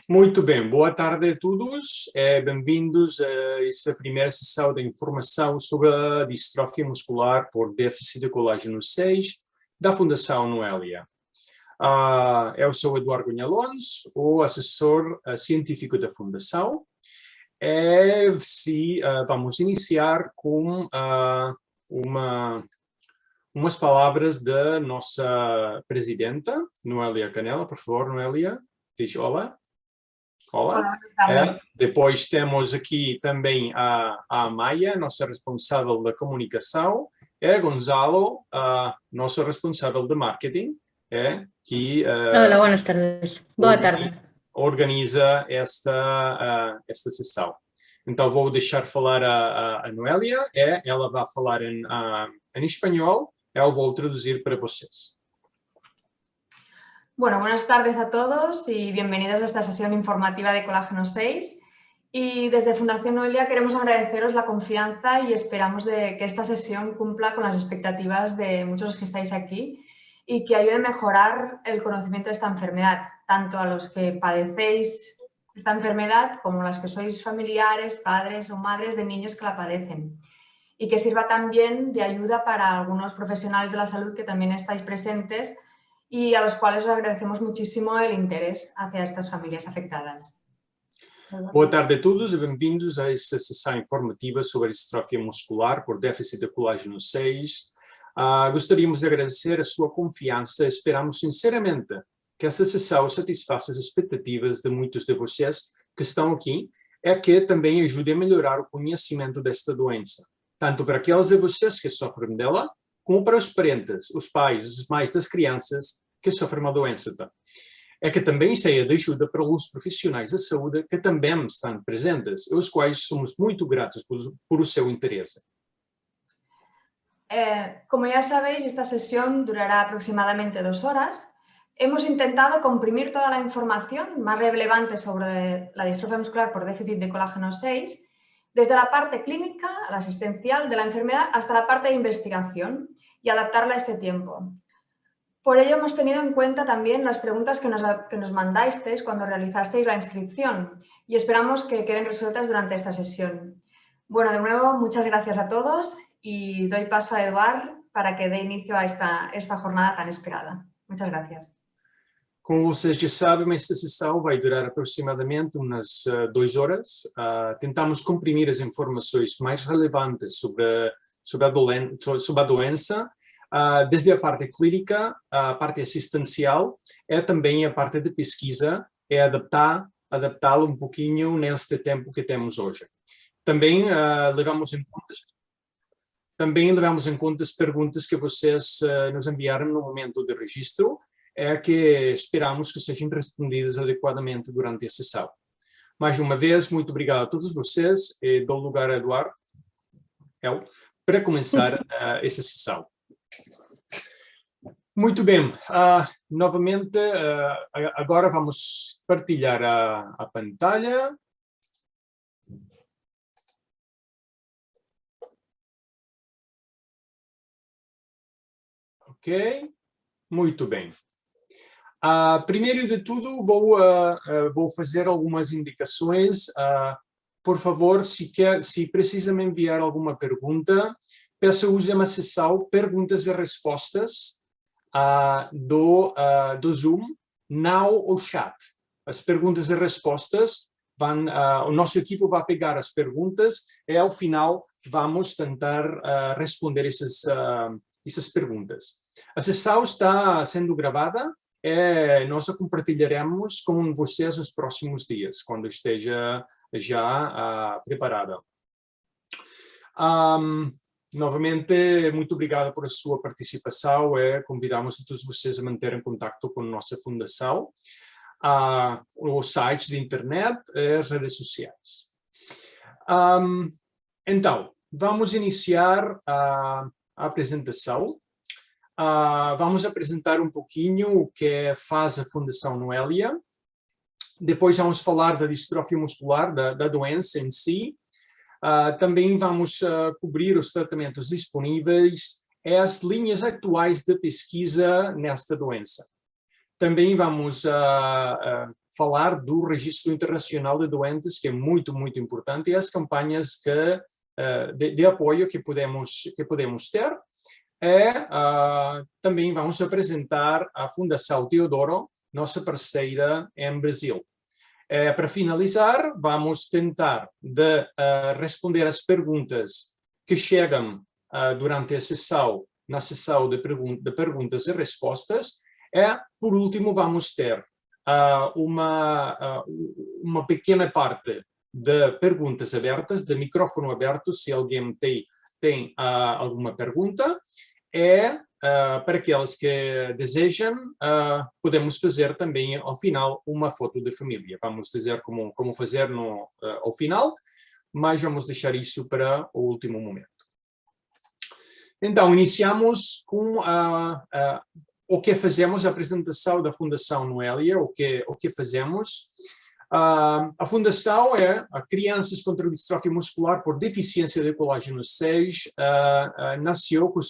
Muito bem, boa tarde a todos, bem-vindos a essa primeira sessão de informação sobre a distrofia muscular por déficit de colágeno 6 da Fundação Noelia. Eu sou Eduardo Cunha Alonso, o assessor científico da Fundação. Vamos iniciar com umas palavras da nossa presidenta, Noelia Canela. Por favor, Noelia. Diz olá. Olá. Depois temos aqui também a Maia, nossa responsável da comunicação, e Gonzalo, nosso responsável de marketing, que Hola, buenas tardes. Boa tarde. Organiza esta sessão. Então vou deixar falar a Noelia, ela vai falar em espanhol, eu vou traduzir para vocês. Bueno, buenas tardes a todos y bienvenidos a esta sesión informativa de Colágeno 6. Y desde Fundación Noelia queremos agradeceros la confianza y esperamos que esta sesión cumpla con las expectativas de muchos de los que estáis aquí y que ayude a mejorar el conocimiento de esta enfermedad, tanto a los que padecéis esta enfermedad como a los que sois familiares, padres o madres de niños que la padecen. Y que sirva también de ayuda para algunos profesionales de la salud que también estáis presentes y a los cuales os agradecemos muchísimo el interés hacia estas familias afectadas. Boa tarde a todos e bem-vindos a essa sessão informativa sobre a distrofia muscular por déficit de colágeno 6. Gostaríamos de agradecer a sua confiança. Esperamos sinceramente que essa sessão satisfaça as expectativas de muitos de vocês que estão aqui e que também ajude a melhorar o conhecimento desta doença, tanto para aqueles de vocês que sofrem dela, como para os parentes, os pais, as mães das crianças que sofrem uma doença. É que também seja de ajuda para os profissionais da saúde que também estão presentes, aos quais somos muito gratos por o seu interesse. Como ya sabéis, esta sesión durará aproximadamente 2 horas. Hemos intentado comprimir toda la información más relevante sobre la distrofia muscular por déficit de colágeno 6, desde la parte clínica, la asistencial de la enfermedad, hasta la parte de investigación y adaptarla a este tiempo. Por ello hemos tenido en cuenta también las preguntas que nos mandasteis cuando realizasteis la inscripción y esperamos que queden resueltas durante esta sesión. Bueno, de nuevo, muchas gracias a todos y doy paso a Eduard para que dé inicio a esta jornada tan esperada. Muchas gracias. Como vocês já sabem, esta sessão vai durar aproximadamente umas 2 horas. Tentamos comprimir as informações mais relevantes sobre a doença, desde a parte clínica, a parte assistencial, e também a parte de pesquisa, e adaptá-la um pouquinho neste tempo que temos hoje. Também levamos em conta as perguntas que vocês nos enviaram no momento de registro, que esperamos que sejam respondidas adequadamente durante a sessão. Mais uma vez, muito obrigado a todos vocês e dou lugar a Eduardo para começar essa sessão. Muito bem, novamente, agora vamos partilhar a pantalla. Ok, muito bem. Primeiro de tudo, vou fazer algumas indicações. Por favor, se precisa me enviar alguma pergunta, peço use uma sessão perguntas e respostas do Zoom, now ou chat. As perguntas e respostas, o nosso equipe vai pegar as perguntas e ao final vamos tentar responder essas perguntas. A sessão está sendo gravada e nós a compartilharemos com vocês nos próximos dias, quando esteja já preparada. Novamente, muito obrigado por a sua participação e convidamos a todos vocês a manterem contato com a nossa fundação, os sites de internet e as redes sociais. Então, vamos iniciar a apresentação. Vamos apresentar um pouquinho o que faz a Fundação Noelia. Depois vamos falar da distrofia muscular, da doença em si. Também vamos cobrir os tratamentos disponíveis e as linhas atuais de pesquisa nesta doença. Também vamos falar do Registro Internacional de Doentes, que é muito, muito importante, e as campanhas de apoio que podemos ter. Também vamos apresentar a Fundação Teodoro, nossa parceira em Brasil. Para finalizar, vamos tentar responder as perguntas que chegam durante a sessão, na sessão de perguntas e respostas. Por último, vamos ter uma pequena parte de perguntas abertas, de microfone aberto, se alguém tem alguma pergunta. Para aqueles que desejam, podemos fazer também, ao final, uma foto de família. Vamos dizer como fazer ao final, mas vamos deixar isso para o último momento. Então, iniciamos com o que fazemos, a apresentação da Fundação Noelia, o que fazemos. A Fundação a Crianças contra a Distrofia Muscular por Deficiência de Colágeno 6,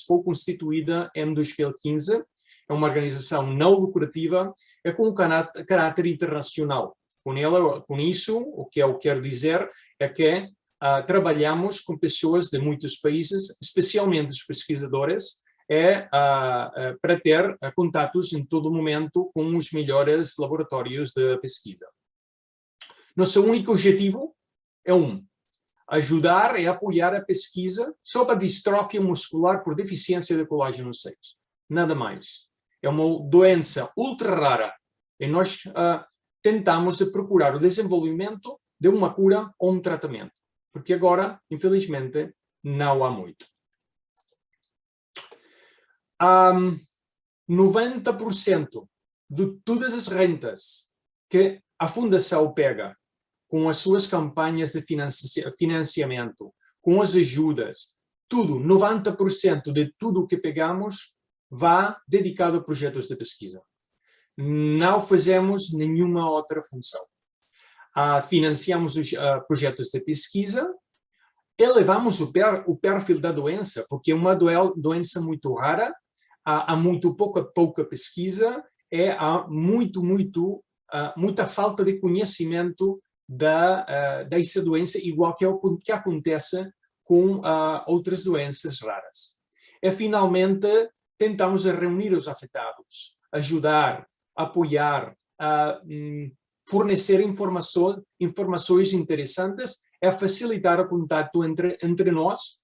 foi constituída em 2015, é uma organização não lucrativa, com caráter internacional. Com isso, o que eu quero dizer é que trabalhamos com pessoas de muitos países, especialmente os pesquisadores, para ter contatos em todo momento com os melhores laboratórios de pesquisa. Nosso único objetivo é ajudar e apoiar a pesquisa sobre a distrofia muscular por deficiência de colágeno 6. Nada mais. É uma doença ultra rara e nós tentamos procurar o desenvolvimento de uma cura ou um tratamento, porque agora, infelizmente, não há muito. 90% de todas as rentas que a Fundação pega com as suas campanhas de financiamento, com as ajudas, tudo, 90% de tudo o que pegamos vai dedicado a projetos de pesquisa. Não fazemos nenhuma outra função. Financiamos os projetos de pesquisa, elevamos o perfil da doença, porque é uma doença muito rara, há muito pouca pesquisa, há muita falta de conhecimento dessa doença, igual que é o que acontece com outras doenças raras. Finalmente, tentamos reunir os afetados, ajudar, apoiar, fornecer informações interessantes, facilitar o contato entre nós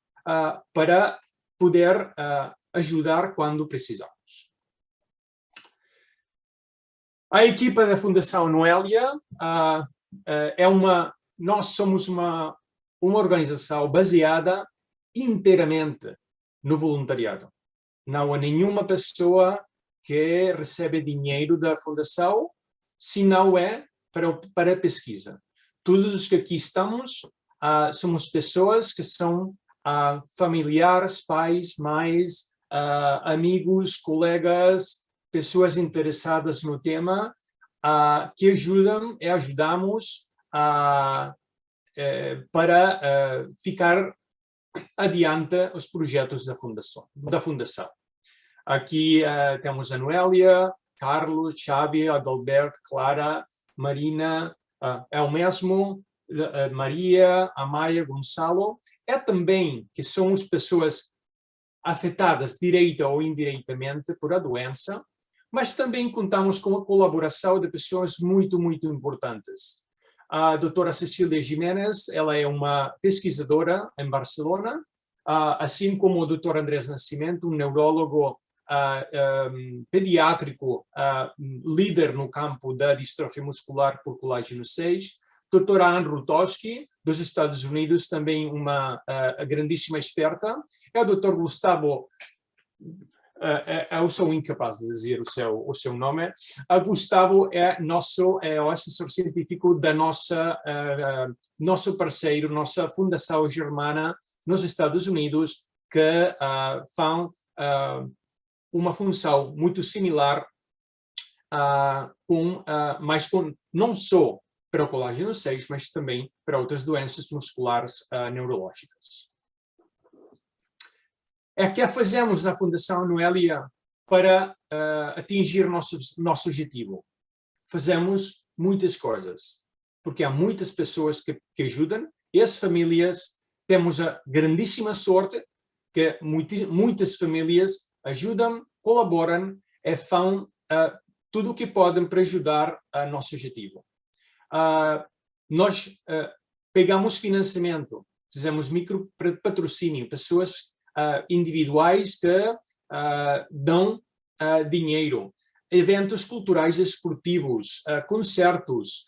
para poder ajudar quando precisamos. A equipa da Fundação Noelia nós somos uma organização baseada inteiramente no voluntariado. Não há nenhuma pessoa que recebe dinheiro da Fundação, se não é para pesquisa. Todos os que aqui estamos somos pessoas que são familiares, pais, mães, amigos, colegas, pessoas interessadas no tema, que ajudamos para ficar adiante os projetos da Fundação. Aqui temos a Noelia, Carlos, Xavi, Adalberto, Clara, Marina, eu mesmo, Maria, Amaya, Gonçalo. Também que são as pessoas afetadas direta ou indiretamente por a doença, mas também contamos com a colaboração de pessoas muito, muito importantes. A doutora Cecília Jiménez, ela é uma pesquisadora em Barcelona, assim como o doutor Andrés Nascimento, um neurólogo pediátrico, líder no campo da distrofia muscular por colágeno 6, doutora Anne Rutowski, dos Estados Unidos, também uma grandíssima experta, o doutor Gustavo, eu sou incapaz de dizer o seu nome, Gustavo é o assessor científico da nosso parceiro, nossa fundação germana nos Estados Unidos, que faz uma função muito similar, não só para o colágeno 6, mas também para outras doenças musculares neurológicas. O que fazemos na Fundação Noelia para atingir nosso objetivo? Fazemos muitas coisas, porque há muitas pessoas que ajudam, e as famílias, temos a grandíssima sorte que muitas famílias ajudam, colaboram e fazem tudo o que podem para ajudar a nosso objetivo. Nós pegamos financiamento, fizemos micropatrocínio, pessoas individuais que dão dinheiro, eventos culturais e esportivos, concertos,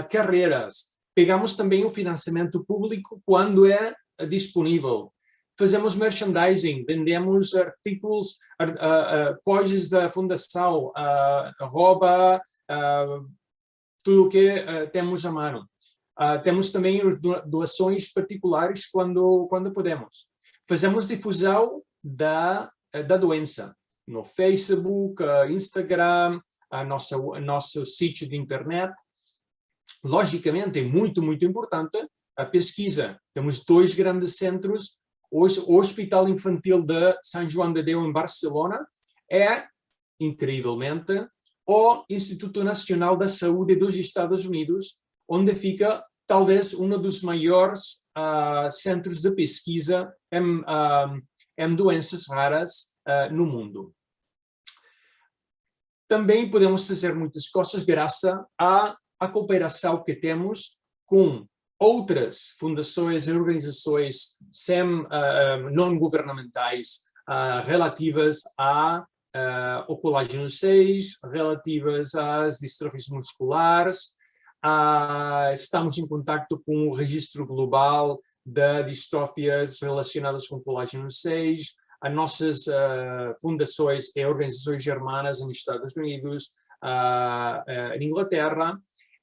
carreiras. Pegamos também o financiamento público quando é disponível. Fazemos merchandising, vendemos artigos, coisas da fundação, roupa, tudo o que temos à mão. Temos também doações particulares quando podemos. Fazemos difusão da doença no Facebook, Instagram, nosso sítio de internet. Logicamente, é muito, muito importante a pesquisa. Temos 2 grandes centros. Hoje, o Hospital Infantil de São João de Deus, em Barcelona, é, incrivelmente, o Instituto Nacional da Saúde dos Estados Unidos, onde fica, talvez, um dos maiores centros de pesquisa em doenças raras no mundo. Também podemos fazer muitas coisas graças à cooperação que temos com outras fundações e organizações não-governamentais relativas ao colágeno 6, relativas às distrofias musculares. Estamos em contato com o Registro Global de Distrofias relacionadas com colágeno 6, as nossas fundações e organizações germanas nos Estados Unidos, em Inglaterra.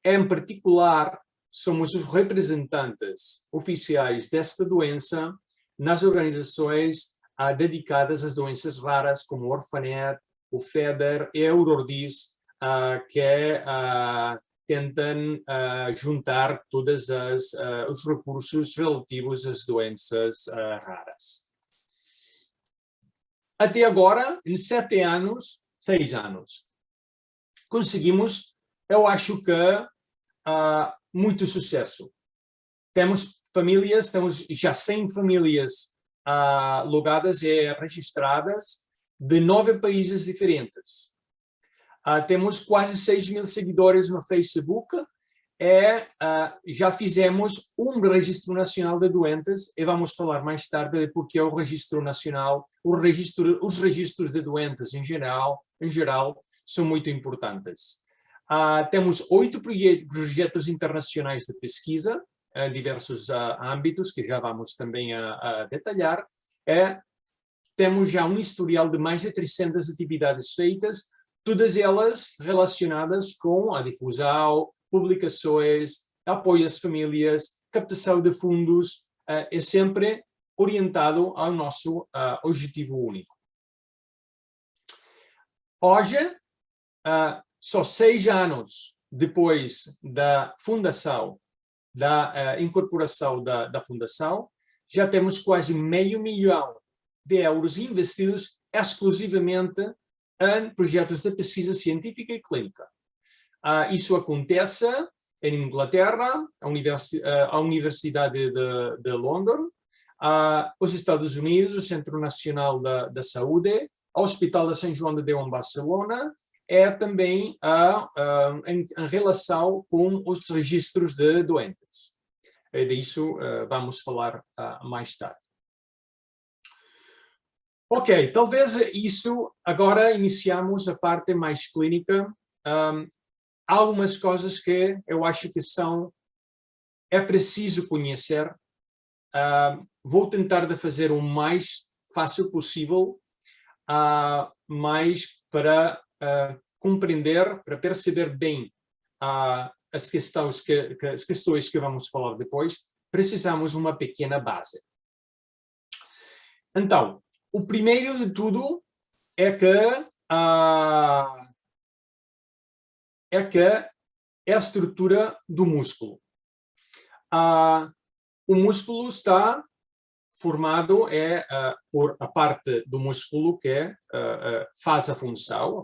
Em particular, somos os representantes oficiais desta doença nas organizações dedicadas às doenças raras, como o Orphanet, o FEDER e a Eurordis, que tentam juntar todos os recursos relativos às doenças raras. Até agora, em 6 anos, conseguimos, eu acho que, muito sucesso. Temos famílias, temos já 100 famílias logadas e registradas de 9 países diferentes. Temos quase 6.000 seguidores no Facebook e já fizemos um registro nacional de doentes, e vamos falar mais tarde de porque é o registro nacional, os registros de doentes em geral são muito importantes. Temos 8 projetos internacionais de pesquisa, em diversos âmbitos, que já vamos também a detalhar. Temos já um historial de mais de 300 atividades feitas, todas elas relacionadas com a difusão, publicações, apoio às famílias, captação de fundos, é sempre orientado ao nosso objetivo único. Hoje, só 6 anos depois da fundação, da incorporação da fundação, já temos quase €500 milhões investidos exclusivamente em projetos de pesquisa científica e clínica. Isso acontece em Inglaterra, a Universidade de London, os Estados Unidos, o Centro Nacional da Saúde, o Hospital de São João de Deus em Barcelona, também em relação com os registros de doentes. Disso vamos falar mais tarde. Ok, talvez isso, agora iniciamos a parte mais clínica. Há algumas coisas que eu acho que é preciso conhecer. Vou tentar de fazer o mais fácil possível, mas para compreender, para perceber bem as questões que vamos falar depois, precisamos de uma pequena base. Então, o primeiro de tudo é que é a estrutura do músculo. O músculo está formado por a parte do músculo que faz a função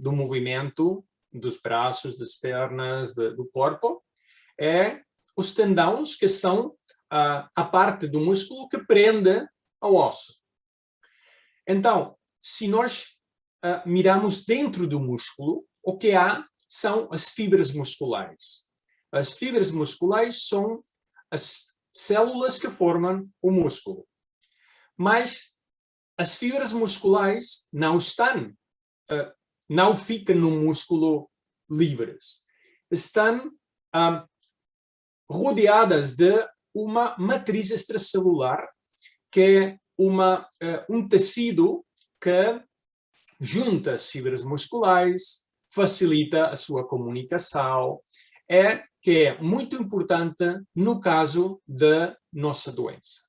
do movimento dos braços, das pernas, do corpo. Os tendões, que são a parte do músculo que prende ao osso. Então, se nós miramos dentro do músculo, o que há são as fibras musculares. As fibras musculares são as células que formam o músculo. Mas as fibras musculares não ficam no músculo livres. Estão rodeadas de uma matriz extracelular, que é um tecido que junta as fibras musculares, facilita a sua comunicação, que é muito importante no caso da nossa doença.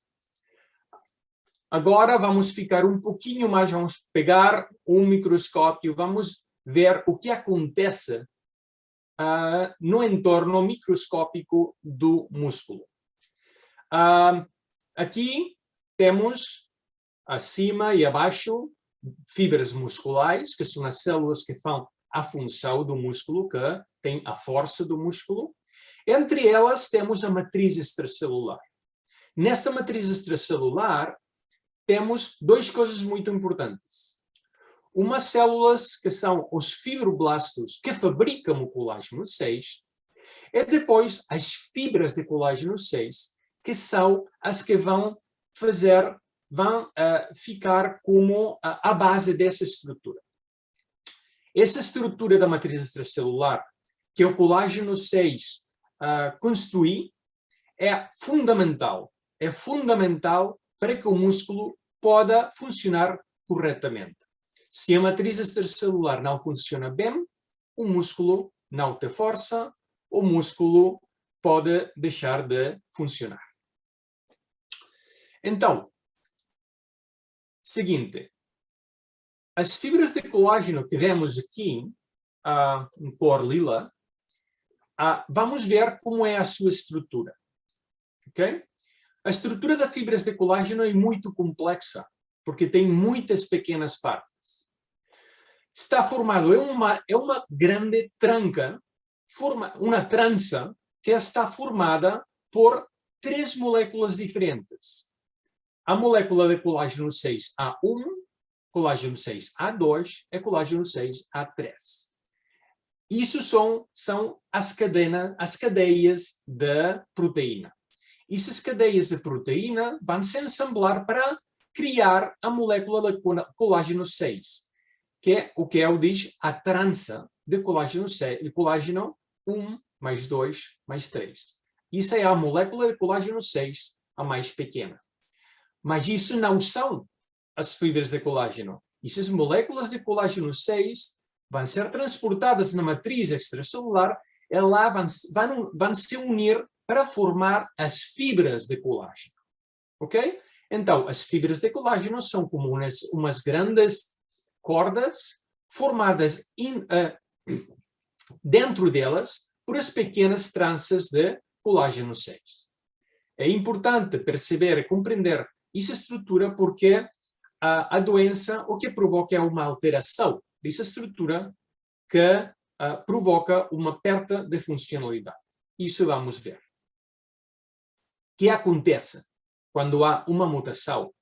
Agora vamos ficar um pouquinho mais, vamos pegar um microscópio, vamos ver o que acontece no entorno microscópico do músculo. Aqui temos acima e abaixo fibras musculares, que são as células que fazem a função do músculo, que tem a força do músculo. Entre elas temos a matriz extracelular. Nesta matriz extracelular temos duas coisas muito importantes. Umas células que são os fibroblastos, que fabricam o colágeno 6, e depois as fibras de colágeno 6, que são as que vão ficar como a base dessa estrutura. Essa estrutura da matriz extracelular, que o colágeno 6 construi, é fundamental para que o músculo possa funcionar corretamente. Se a matriz extracelular não funciona bem, o músculo não tem força, o músculo pode deixar de funcionar. Então, seguinte, as fibras de colágeno que vemos aqui, em cor lila, vamos ver como é a sua estrutura. Okay? A estrutura das fibras de colágeno é muito complexa, porque tem muitas pequenas partes. Está formado, é uma grande tranca, uma trança que está formada por 3 moléculas diferentes. A molécula de colágeno 6A1, colágeno 6A2 e colágeno 6A3. Isso são as cadeias da proteína. Essas cadeias de proteína vão se ensamblar para criar a molécula de colágeno 6, que é diz a trança de colágeno 6, colágeno 1 mais 2 mais 3. Isso é a molécula de colágeno 6, a mais pequena. Mas isso não são as fibras de colágeno. Essas moléculas de colágeno 6 vão ser transportadas na matriz extracelular e lá vão se unir para formar as fibras de colágeno. Ok? Então, as fibras de colágeno são como umas grandes cordas formadas dentro delas por as pequenas tranças de colágeno 6. É importante perceber e compreender essa estrutura porque a doença o que provoca é uma alteração dessa estrutura que provoca uma perda de funcionalidade. Isso vamos ver. O que acontece quando há uma mutação,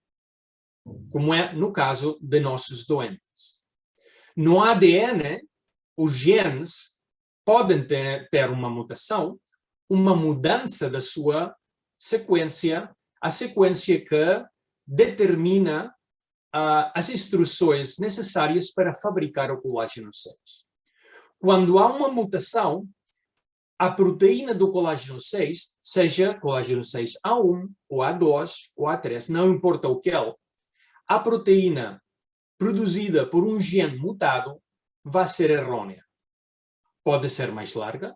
como é no caso de nossos doentes? No ADN, os genes podem ter uma mutação, uma mudança da sua sequência, a sequência que determina as instruções necessárias para fabricar o colágeno 6. Quando há uma mutação, a proteína do colágeno 6, seja colágeno 6A1, ou A2, ou A3, não importa o que é, a proteína produzida por um gene mutado vai ser errônea. Pode ser mais larga,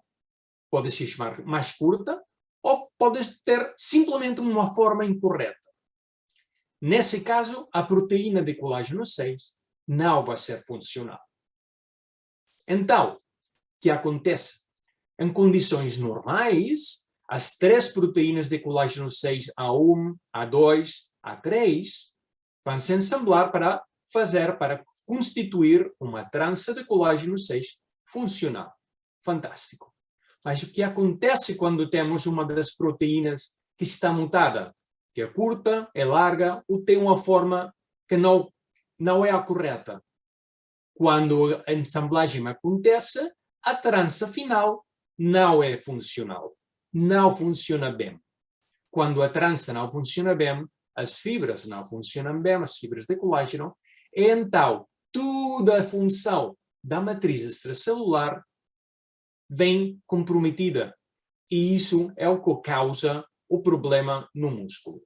pode ser mais curta, ou pode ter simplesmente uma forma incorreta. Nesse caso, a proteína de colágeno 6 não vai ser funcional. Então, o que acontece? Em condições normais, as 3 proteínas de colágeno 6 A1, A2, A3 vão se ensamblar para constituir uma trança de colágeno 6 funcional. Fantástico. Mas o que acontece quando temos uma das proteínas que está mutada? Que é curta, é larga ou tem uma forma que não é a correta. Quando a ensamblagem acontece, a trança final não é funcional. Não funciona bem. Quando a trança não funciona bem, as fibras não funcionam bem, as fibras de colágeno, então toda a função da matriz extracelular vem comprometida. E isso é o que causa o problema no músculo.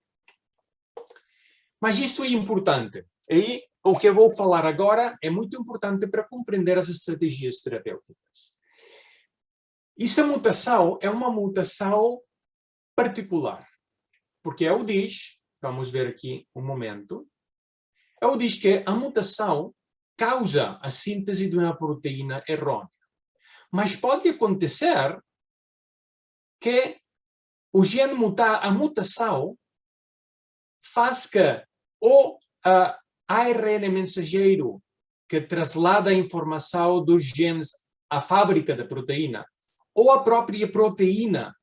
Mas isso é importante. E o que eu vou falar agora é muito importante para compreender as estratégias terapêuticas. Essa mutação é uma mutação particular. Porque ele diz, vamos ver aqui um momento, ele diz que a mutação causa a síntese de uma proteína errônea. Mas pode acontecer que o gene a mutação faz que o ARN mensageiro que traslada a informação dos genes à fábrica da proteína ou a própria proteína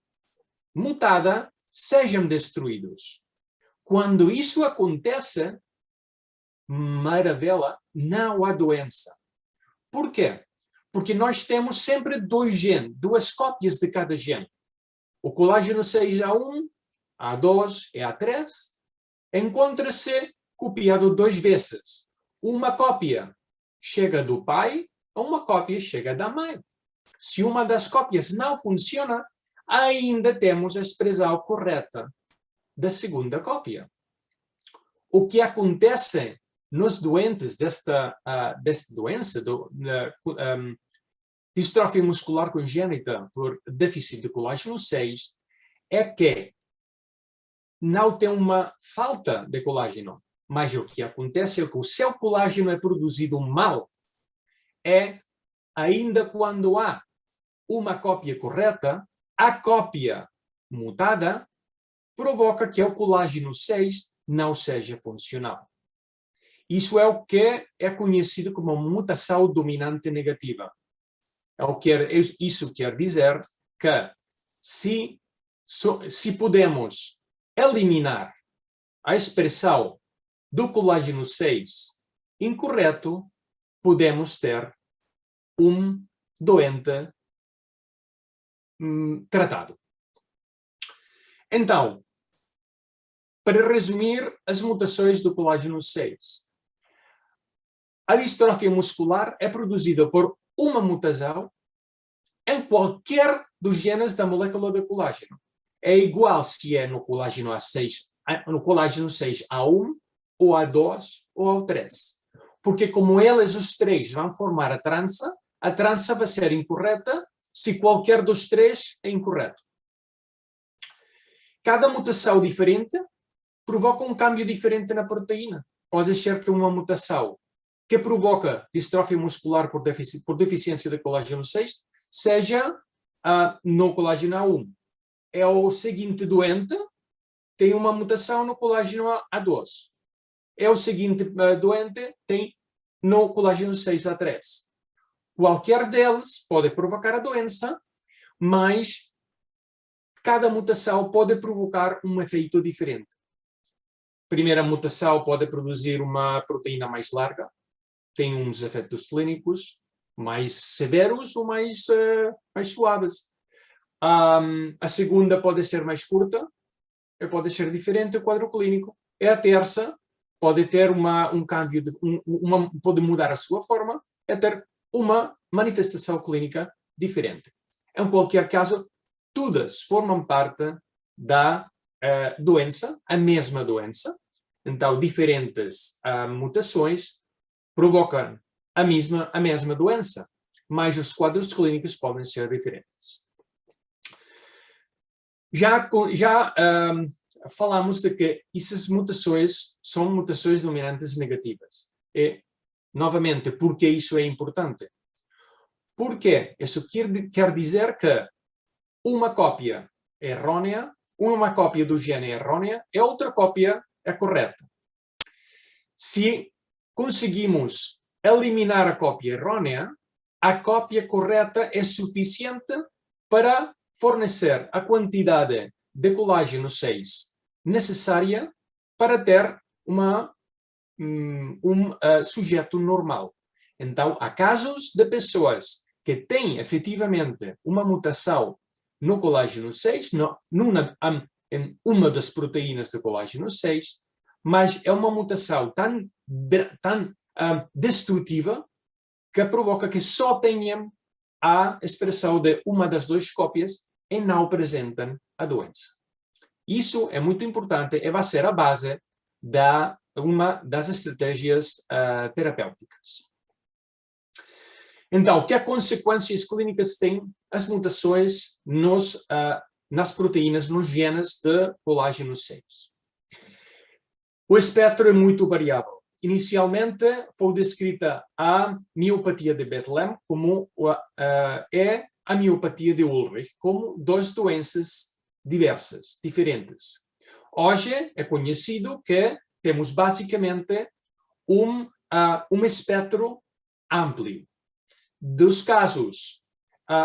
mutada sejam destruídos. Quando isso acontece, maravilha, não há doença. Por quê? Porque nós temos sempre 2 genes, 2 cópias de cada gene. O colágeno 6A1, A2 e A3 encontra-se copiado 2 vezes. Uma cópia chega do pai, uma cópia chega da mãe. Se uma das cópias não funciona, ainda temos a expressão correta da segunda cópia. O que acontece nos doentes desta doença, distrofia muscular congênita por déficit de colágeno 6, é que não tem uma falta de colágeno, mas o que acontece é que o seu colágeno é produzido mal. Ainda quando há uma cópia correta, a cópia mutada provoca que o colágeno 6 não seja funcional. Isso é o que é conhecido como mutação dominante negativa. Isso quer dizer que se podemos eliminar a expressão do colágeno 6 incorreto, podemos ter um doente tratado. Então, para resumir as mutações do colágeno 6, a distrofia muscular é produzida por uma mutação em qualquer dos genes da molécula de colágeno. É igual se é no colágeno no colágeno 6A1, ou A2, ou A3. Porque como eles os 3 vão formar a trança vai ser incorreta se qualquer dos 3 é incorreto. Cada mutação diferente provoca um câmbio diferente na proteína. Pode ser que uma mutação que provoca distrofia muscular por deficiência de colágeno 6 seja no colágeno A1. É o seguinte doente tem uma mutação no colágeno A2. É o seguinte doente tem no colágeno 6A3. Qualquer deles pode provocar a doença, mas cada mutação pode provocar um efeito diferente. A primeira mutação pode produzir uma proteína mais larga, tem uns efeitos clínicos mais severos ou mais suaves. A segunda pode ser mais curta, pode ser diferente o quadro clínico. E a terça pode ter um câmbio, pode mudar a sua forma e ter uma manifestação clínica diferente. Em qualquer caso, todas formam parte da doença, a mesma doença. Então, diferentes mutações provocam a mesma doença, mas os quadros clínicos podem ser diferentes. Já falamos de que essas mutações são mutações dominantes negativas. E, novamente, por que isso é importante? Porque isso quer dizer que uma cópia errônea, uma cópia do gene é errônea e outra cópia é correta. Se conseguimos eliminar a cópia errônea, a cópia correta é suficiente para fornecer a quantidade de colágeno 6 necessária para ter sujeito normal. Então, há casos de pessoas que têm efetivamente uma mutação no colágeno 6, em uma das proteínas do colágeno 6, mas é uma mutação tão destrutiva que provoca que só tenham a expressão de uma das duas cópias e não apresentam a doença. Isso é muito importante e vai ser a base de uma das estratégias terapêuticas. Então, que consequências clínicas têm as mutações nas proteínas, nos genes de colágeno 6? O espectro é muito variável. Inicialmente, foi descrita a miopatia de Bethlehem como a miopatia de Ulrich, como duas doenças diversas, diferentes. Hoje é conhecido que temos basicamente um espectro amplo. Dos casos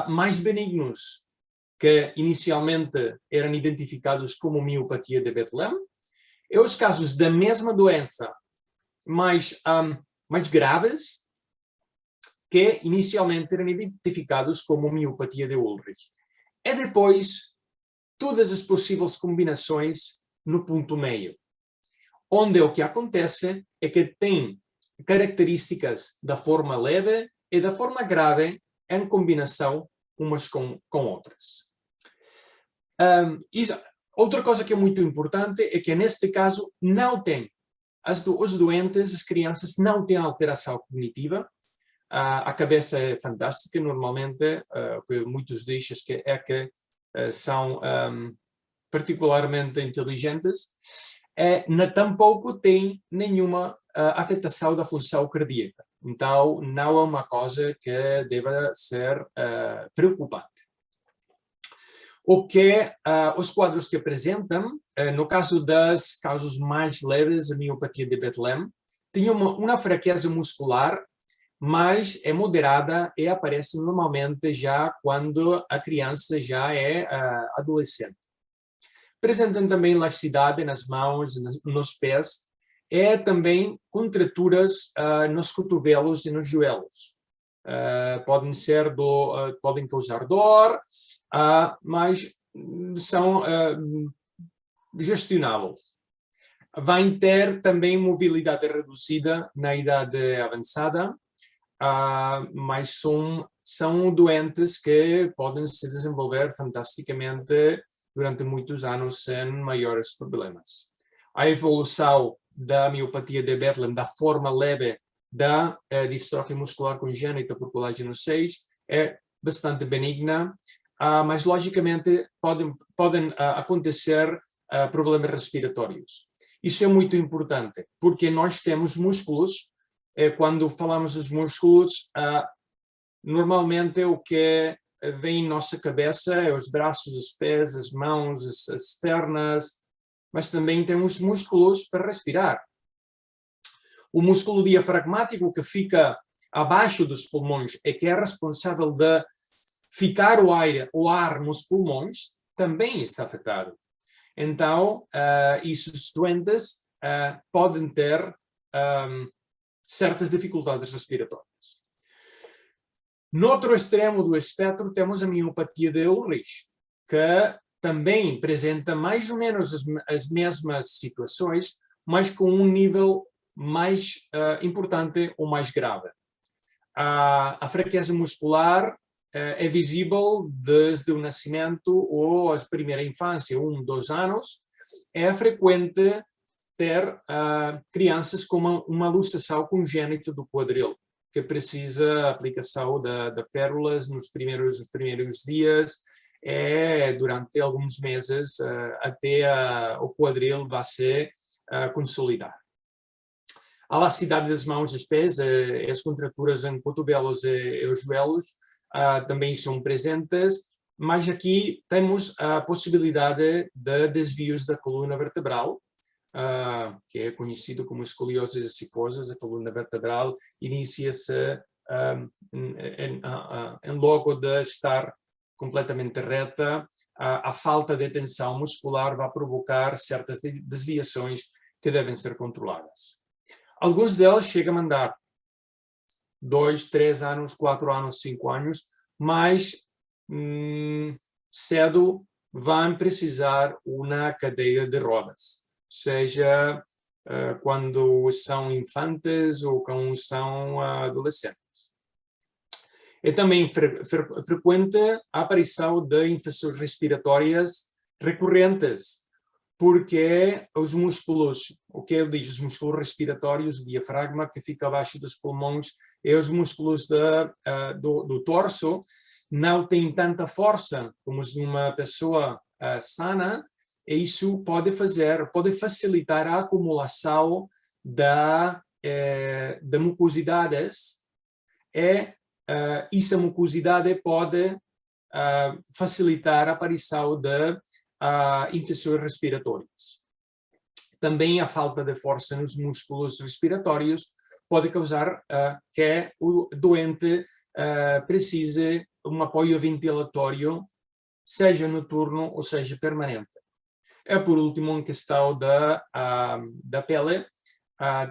mais benignos, que inicialmente eram identificados como miopatia de Bethlehem, e os casos da mesma doença mais graves, que inicialmente eram identificados como miopatia de Ulrich. E depois, todas as possíveis combinações no ponto meio, onde o que acontece é que tem características da forma leve e da forma grave em combinação umas com outras. Outra coisa que é muito importante é que, neste caso, não tem os doentes, as crianças, não têm alteração cognitiva. A cabeça é fantástica, normalmente, o que muitos dizem é que são particularmente inteligentes. Tampouco tem nenhuma afetação da função cardíaca. Então, não é uma coisa que deva ser preocupante. O que os quadros que apresentam, no caso dos casos mais leves, a miopatia de Bethlehem, tem uma fraqueza muscular, mas é moderada e aparece normalmente já quando a criança já é adolescente. Apresentam também laxicidade nas mãos, nos pés, e também contraturas nos cotovelos e nos joelhos. Podem causar dor, mas são gestionáveis. Vai ter também mobilidade reduzida na idade avançada, mas são doentes que podem se desenvolver fantasticamente durante muitos anos sem maiores problemas. A evolução da miopatia de Bethlehem, da forma leve da distrofia muscular congênita por colágeno 6, é bastante benigna, mas logicamente podem acontecer problemas respiratórios. Isso é muito importante, porque nós temos músculos, quando falamos dos músculos, normalmente o que vem em nossa cabeça é os braços, os pés, as mãos, as pernas, mas também temos músculos para respirar. O músculo diafragmático, que fica abaixo dos pulmões e que é responsável de ficar o ar nos pulmões, também está afetado. Então, esses doentes podem ter certas dificuldades respiratórias. No outro extremo do espectro temos a miopatia de Ulrich, que também apresenta mais ou menos as mesmas situações, mas com um nível mais importante ou mais grave. A fraqueza muscular é visível desde o nascimento ou a primeira infância, 1, 2 anos. É frequente ter crianças com uma luxação congênita do quadril, que precisa aplicação de férulas nos primeiros dias, durante alguns meses, até o quadril vai se consolidar. A laxicidade das mãos e dos pés, as contraturas em cotovelos e os joelhos também são presentes, mas aqui temos a possibilidade de desvios da coluna vertebral, que é conhecido como escoliose cifosas. A coluna vertebral inicia-se em logo de estar completamente reta. A falta de tensão muscular vai provocar certas desviações que devem ser controladas. Alguns deles chegam a andar 2, 3 anos, 4 anos, 5 anos, mas cedo vão precisar uma cadeira de rodas, seja quando são infantes ou quando são adolescentes. É também frequente a aparição de infecções respiratórias recorrentes, porque os músculos, o que eu digo, os músculos respiratórios, o diafragma que fica abaixo dos pulmões, e os músculos do torso, não têm tanta força como de uma pessoa sana, e isso pode facilitar a acumulação de mucosidades, e essa mucosidade pode facilitar a aparição de infecções respiratórias. Também a falta de força nos músculos respiratórios pode causar que o doente precise um apoio ventilatório, seja noturno ou seja permanente. E por último, em questão da pele,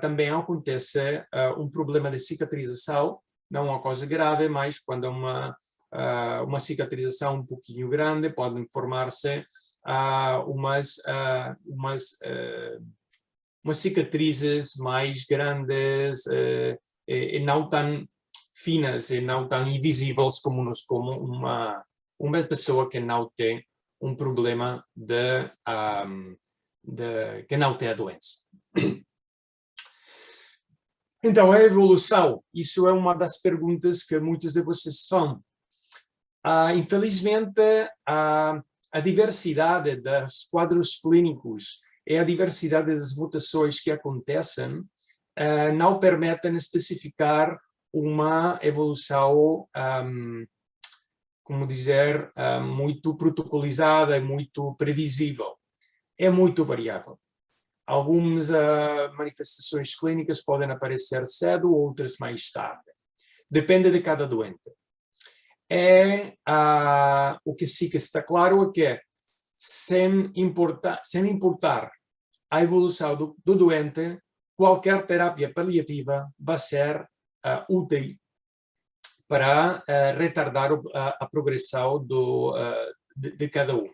também acontece um problema de cicatrização, não uma coisa grave, mas quando é uma cicatrização um pouquinho grande, podem formar-se umas cicatrizes mais grandes e não tão finas e não tão invisíveis como uma pessoa que não tem um problema que não tem a doença. Então, a evolução, isso é uma das perguntas que muitos de vocês são. Infelizmente, a diversidade dos quadros clínicos e a diversidade das mutações que acontecem não permitem especificar uma evolução, como dizer, muito protocolizada e muito previsível. É muito variável. Algumas manifestações clínicas podem aparecer cedo, outras mais tarde. Depende de cada doente. O que sim que está claro é que, sem importar a evolução do doente, qualquer terapia paliativa vai ser útil para retardar a progressão de cada um.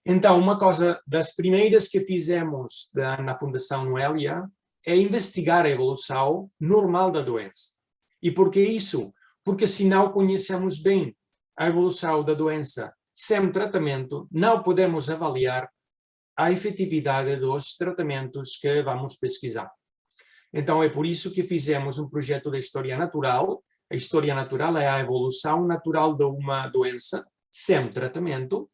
Então, uma coisa das primeiras que fizemos na Fundação Noelia é investigar a evolução normal da doença. E por que isso? Porque se não conhecemos bem a evolução da doença sem tratamento, não podemos avaliar a efetividade dos tratamentos que vamos pesquisar. Então, é por isso que fizemos um projeto de história natural. A história natural é a evolução natural de uma doença sem tratamento.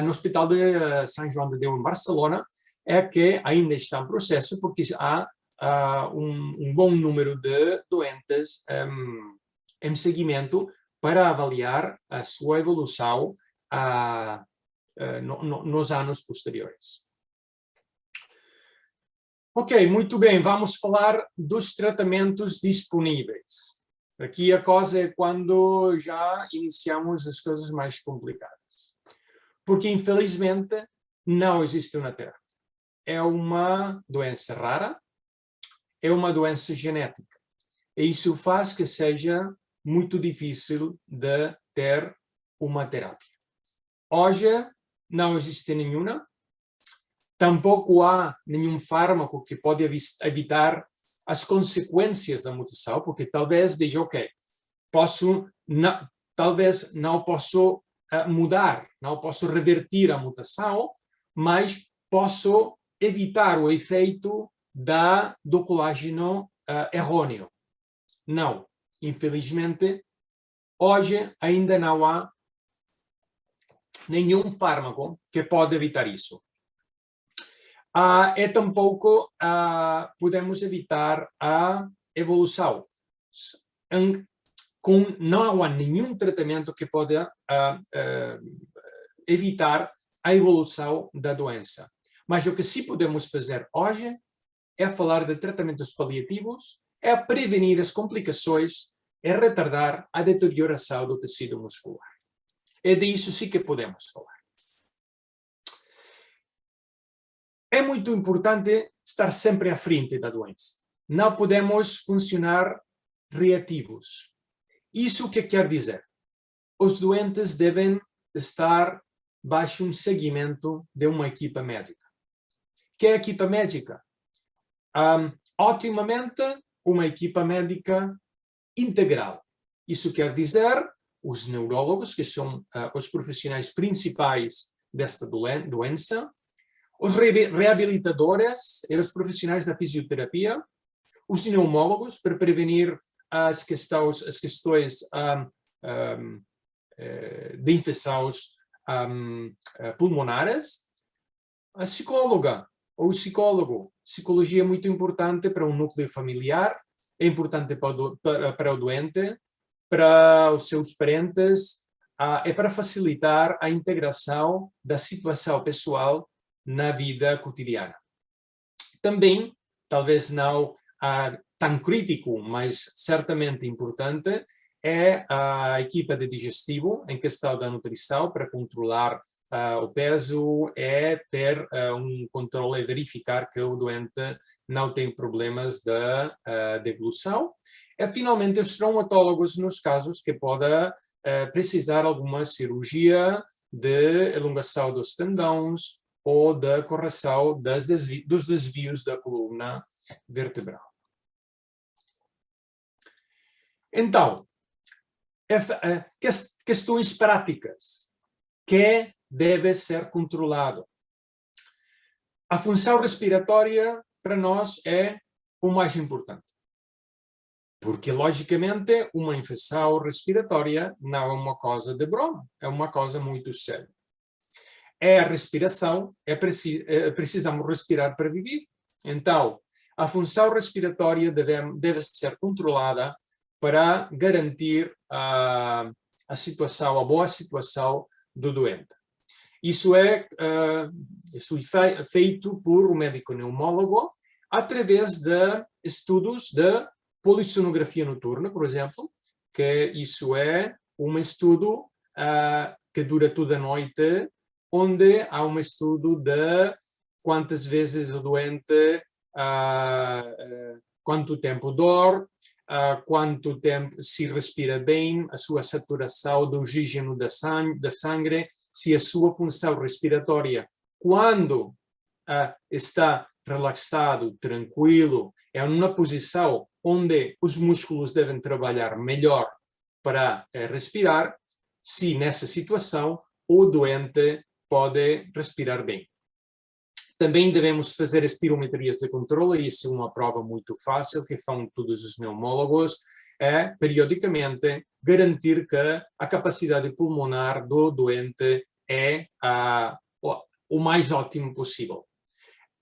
No Hospital de São João de Deus, em Barcelona, é que ainda está em processo, porque há um bom número de doentes em seguimento para avaliar a sua evolução nos anos posteriores. Ok, muito bem, vamos falar dos tratamentos disponíveis. Aqui a coisa é quando já iniciamos as coisas mais complicadas. Porque, infelizmente, não existe uma terapia. É uma doença rara, é uma doença genética. E isso faz que seja muito difícil de ter uma terapia. Hoje não existe nenhuma, tampouco há nenhum fármaco que pode evitar as consequências da mutação, porque talvez diga, ok, talvez não posso mudar, não posso revertir a mutação, mas posso evitar o efeito do colágeno errôneo. Não, infelizmente, hoje ainda não há nenhum fármaco que pode evitar isso. E tampouco podemos evitar a evolução. não há nenhum tratamento que possa evitar a evolução da doença. Mas o que sim podemos fazer hoje é falar de tratamentos paliativos, é prevenir as complicações, é retardar a deterioração do tecido muscular. É disso sim que podemos falar. É muito importante estar sempre à frente da doença. Não podemos funcionar reativos. Isso o que quer dizer? Os doentes devem estar baixo um seguimento de uma equipa médica. Que é a equipa médica? Otimamente, uma equipa médica integral. Isso quer dizer os neurólogos, que são os profissionais principais desta doença, os reabilitadores e os profissionais da fisioterapia, os pneumólogos para prevenir as questões de infecções pulmonares, a psicóloga ou o psicólogo. Psicologia é muito importante para um núcleo familiar, é importante para o doente, para os seus parentes, é para facilitar a integração da situação pessoal na vida cotidiana. Também, talvez não tão crítico, mas certamente importante, é a equipa de digestivo, em questão da nutrição, para controlar o peso, é ter um controle e verificar que o doente não tem problemas de deglução. E, finalmente, os traumatólogos, nos casos que podem precisar alguma cirurgia de elongação dos tendões ou da correção dos desvios da coluna vertebral. Então, questões práticas que deve ser controlado. A função respiratória, para nós, é o mais importante. Porque, logicamente, uma infecção respiratória não é uma coisa de broma, é uma coisa muito séria. É a respiração, precisamos respirar para viver. Então, a função respiratória deve ser controlada para garantir a boa situação do doente. Isso é feito por um médico pneumólogo através de estudos de polissonografia noturna, por exemplo, que isso é um estudo que dura toda a noite, onde há um estudo de quantas vezes o doente, quanto tempo dorme, quanto tempo se respira bem, a sua saturação do oxígeno da sangue, se a sua função respiratória, quando está relaxado, tranquilo, é numa posição onde os músculos devem trabalhar melhor para respirar, se nessa situação o doente pode respirar bem. Também devemos fazer espirometrias de controle, isso é uma prova muito fácil que fazem todos os pneumólogos, periodicamente garantir que a capacidade pulmonar do doente é o mais ótimo possível.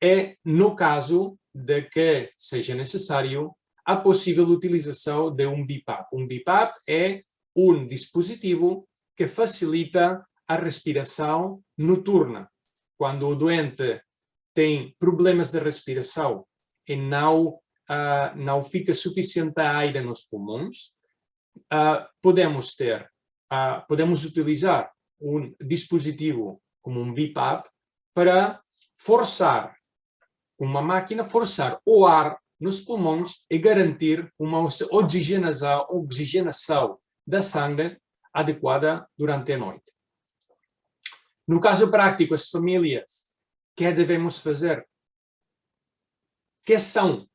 É no caso de que seja necessário a possível utilização de um BiPAP. Um BiPAP é um dispositivo que facilita a respiração noturna. Quando o doente tem problemas de respiração e não fica suficiente ar nos pulmões, podemos utilizar um dispositivo como um BiPAP para forçar, com uma máquina, forçar o ar nos pulmões e garantir uma oxigenação da sangue adequada durante a noite. No caso prático, as famílias, o que devemos fazer? Que são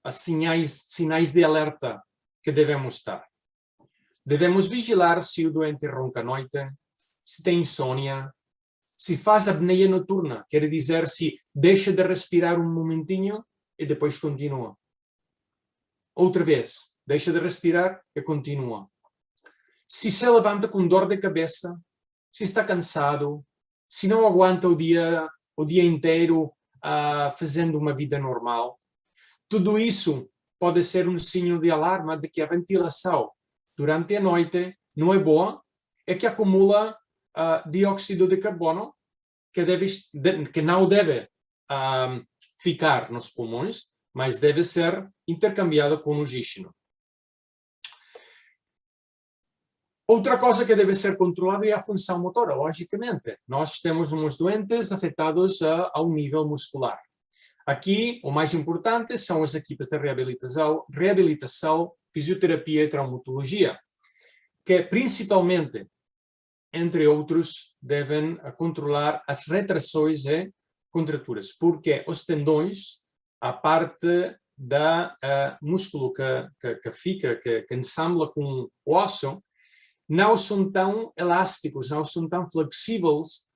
os sinais de alerta que devemos dar? Devemos vigilar se o doente ronca à noite, se tem insônia, se faz apneia noturna, quer dizer, se deixa de respirar um momentinho e depois continua. Outra vez, deixa de respirar e continua. Se levanta com dor de cabeça, se está cansado, se não aguanta o dia inteiro fazendo uma vida normal. Tudo isso pode ser um sinal de alarme de que a ventilação durante a noite não é boa é que acumula dióxido de carbono que não deve ficar nos pulmões, mas deve ser intercambiado com oxígeno. Outra coisa que deve ser controlada é a função motora, logicamente. Nós temos uns doentes afetados ao nível muscular. Aqui, o mais importante são as equipas de reabilitação, fisioterapia e traumatologia, que principalmente, entre outros, devem controlar as retrações e contraturas, porque os tendões, a parte da músculo que ensambla com o osso, não são tão elásticos, não são tão flexíveis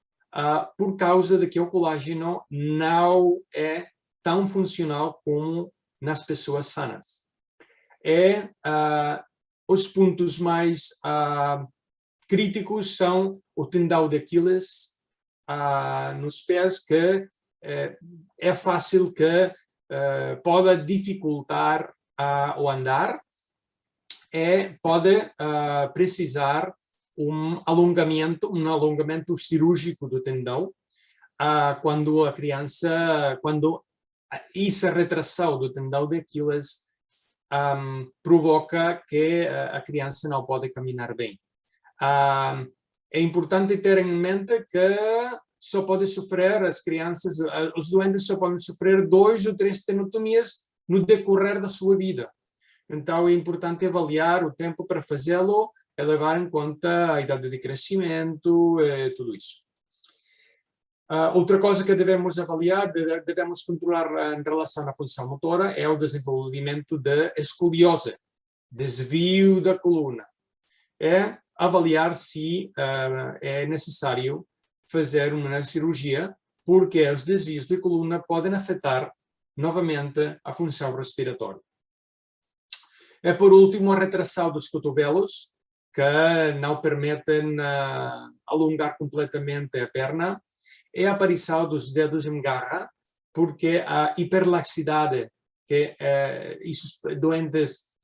por causa de que o colágeno não é tão funcional como nas pessoas sanas. Os pontos mais críticos são o tendão de Aquiles nos pés, que é fácil que pode dificultar o andar e pode precisar um alongamento cirúrgico do tendão quando essa retração do tendão de Aquiles provoca que a criança não pode caminhar bem. É importante ter em mente que só pode sofrer as crianças, os doentes só podem sofrer 2 ou 3 tenotomias no decorrer da sua vida. Então é importante avaliar o tempo para fazê-lo e levar em conta a idade de crescimento e tudo isso. Outra coisa que devemos avaliar, devemos controlar em relação à função motora, é o desenvolvimento de escoliose, desvio da coluna. É avaliar se é necessário fazer uma cirurgia, porque os desvios de coluna podem afetar novamente a função respiratória. Por último, a retração dos cotovelos, que não permitem alongar completamente a perna, é a aparição dos dedos em garra, porque a hiperlaxidade que esses doentes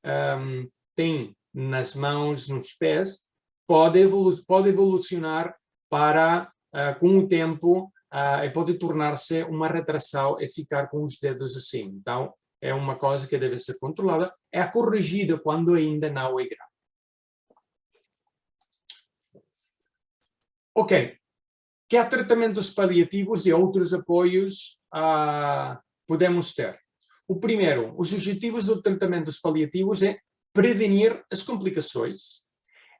têm nas mãos, nos pés, pode evolucionar para, com o tempo, e pode tornar-se uma retração e ficar com os dedos assim. Então, é uma coisa que deve ser controlada, é corrigida quando ainda não é grave. Ok. Que há tratamentos paliativos e outros apoios podemos ter. O primeiro, os objetivos dos tratamentos paliativos é prevenir as complicações,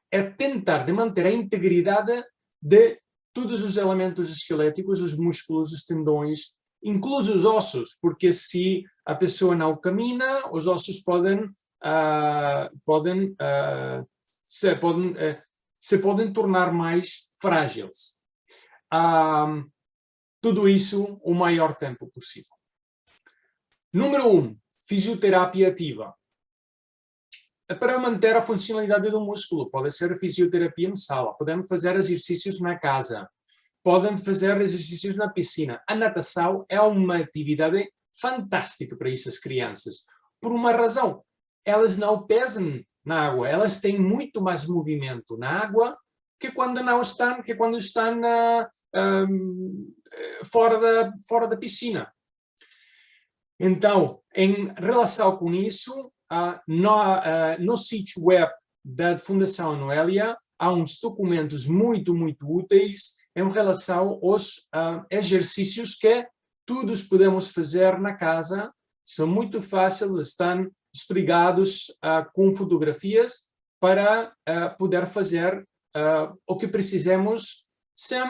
é tentar de manter a integridade de todos os elementos esqueléticos, os músculos, os tendões, incluso os ossos, porque se a pessoa não camina, os ossos se podem tornar mais frágeis. Tudo isso o maior tempo possível. Número 1, fisioterapia ativa. Para manter a funcionalidade do músculo, pode ser fisioterapia em sala, podemos fazer exercícios na casa, podem fazer exercícios na piscina. A natação é uma atividade fantástica para essas crianças, por uma razão. Elas não pesam na água, elas têm muito mais movimento na água que quando estão fora da piscina. Então, em relação com isso, no sítio web da Fundação Noelia, há uns documentos muito úteis em relação aos exercícios que todos podemos fazer na casa. São muito fáceis, estão explicados com fotografias para poder fazer o que precisamos sem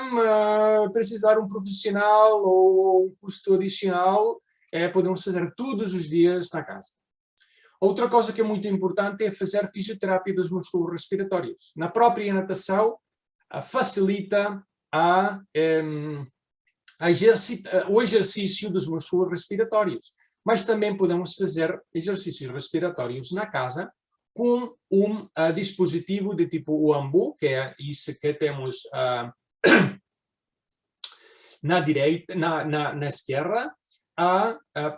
precisar um profissional ou um custo adicional. Podemos fazer todos os dias na casa. Outra coisa que é muito importante é fazer fisioterapia dos músculos respiratórios. Na própria natação, facilita o exercício dos músculos respiratórios. Mas também podemos fazer exercícios respiratórios na casa com um dispositivo de tipo Uambu, que é isso que temos na direita, na esquerda,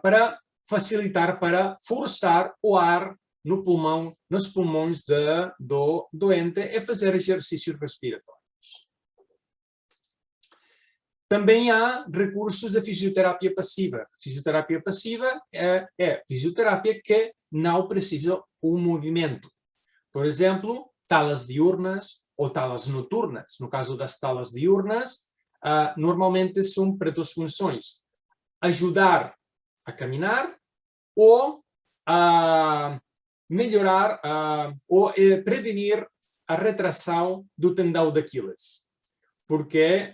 para facilitar, para forçar o ar no pulmão, nos pulmões do doente é fazer exercícios respiratórios. Também há recursos de fisioterapia passiva. Fisioterapia passiva é fisioterapia que não precisa o movimento. Por exemplo, talas diurnas ou talas noturnas. No caso das talas diurnas, normalmente são para duas funções. Ajudar a caminhar ou melhorar ou prevenir a retração do tendão de Aquiles. Porque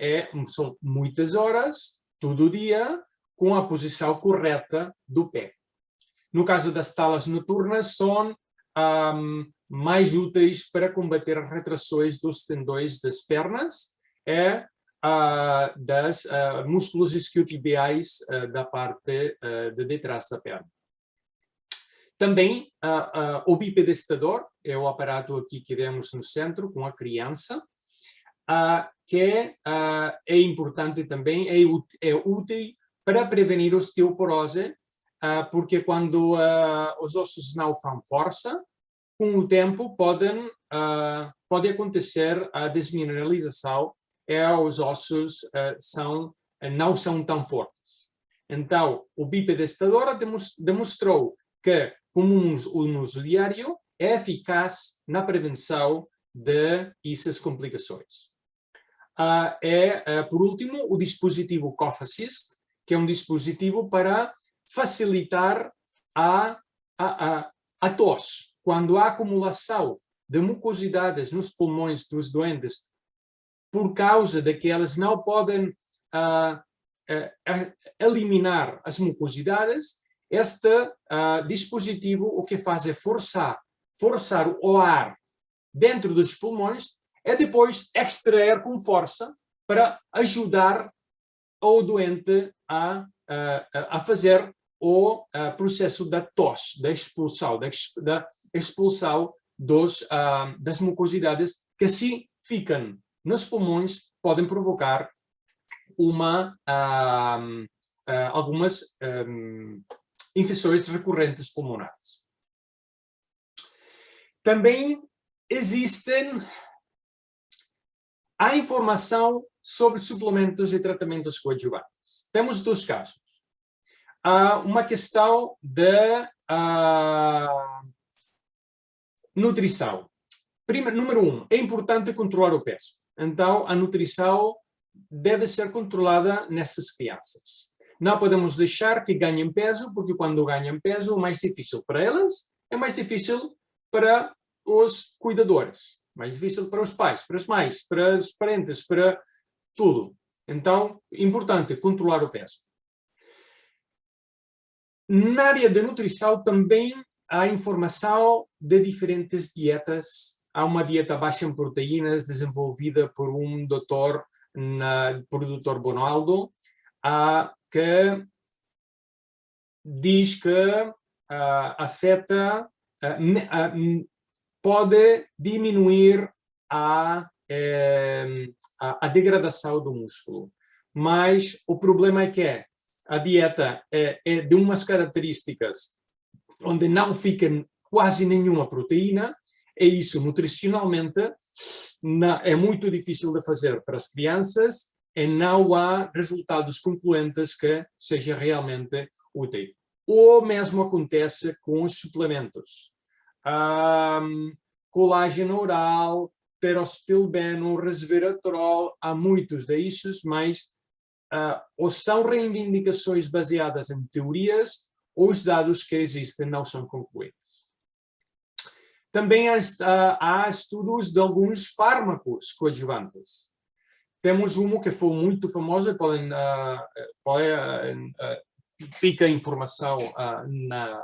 são muitas horas, todo dia, com a posição correta do pé. No caso das talas noturnas, são mais úteis para combater as retrações dos tendões das pernas e das músculos isquiotibiais da parte de detrás da perna. Também o bipedestador é o aparato aqui que vemos no centro, com a criança, que é importante também, é útil para prevenir osteoporose, porque quando os ossos não fazem força, com o tempo pode acontecer a desmineralização e os ossos não são tão fortes. Então, o bipedestador demonstrou que, como um uso diário, é eficaz na prevenção de essas complicações. Por último, o dispositivo Cough Assist, que é um dispositivo para facilitar a tosse. Quando há acumulação de mucosidades nos pulmões dos doentes, por causa de que elas não podem eliminar as mucosidades, este dispositivo o que faz é forçar o ar dentro dos pulmões e depois extrair com força para ajudar o doente a fazer o processo da tosse, da expulsão das mucosidades que, se ficam nos pulmões, podem provocar algumas infecções recorrentes pulmonares. Também há informação sobre suplementos e tratamentos coadjuvantes. Temos dois casos. Há uma questão de nutrição. Número 1, é importante controlar o peso. Então, a nutrição deve ser controlada nessas crianças. Não podemos deixar que ganhem peso, porque quando ganham peso, é mais difícil para elas, é mais difícil para os cuidadores, mais difícil para os pais, para as mães, para os parentes, para tudo. Então, é importante controlar o peso. Na área da nutrição também há informação de diferentes dietas. Há uma dieta baixa em proteínas desenvolvida por um doutor, por o Dr. Bonaldo, que diz que afeta, pode diminuir a degradação do músculo. Mas o problema é que a dieta é de umas características onde não fica quase nenhuma proteína, e isso nutricionalmente é muito difícil de fazer para as crianças e não há resultados concluentes que seja realmente útil. O mesmo acontece com os suplementos. Colágeno oral, perospilbeno, resveratrol, há muitos desses, mas ou são reivindicações baseadas em teorias, ou os dados que existem não são concluentes. Também há estudos de alguns fármacos coadjuvantes. Temos um que foi muito famoso, fica a informação na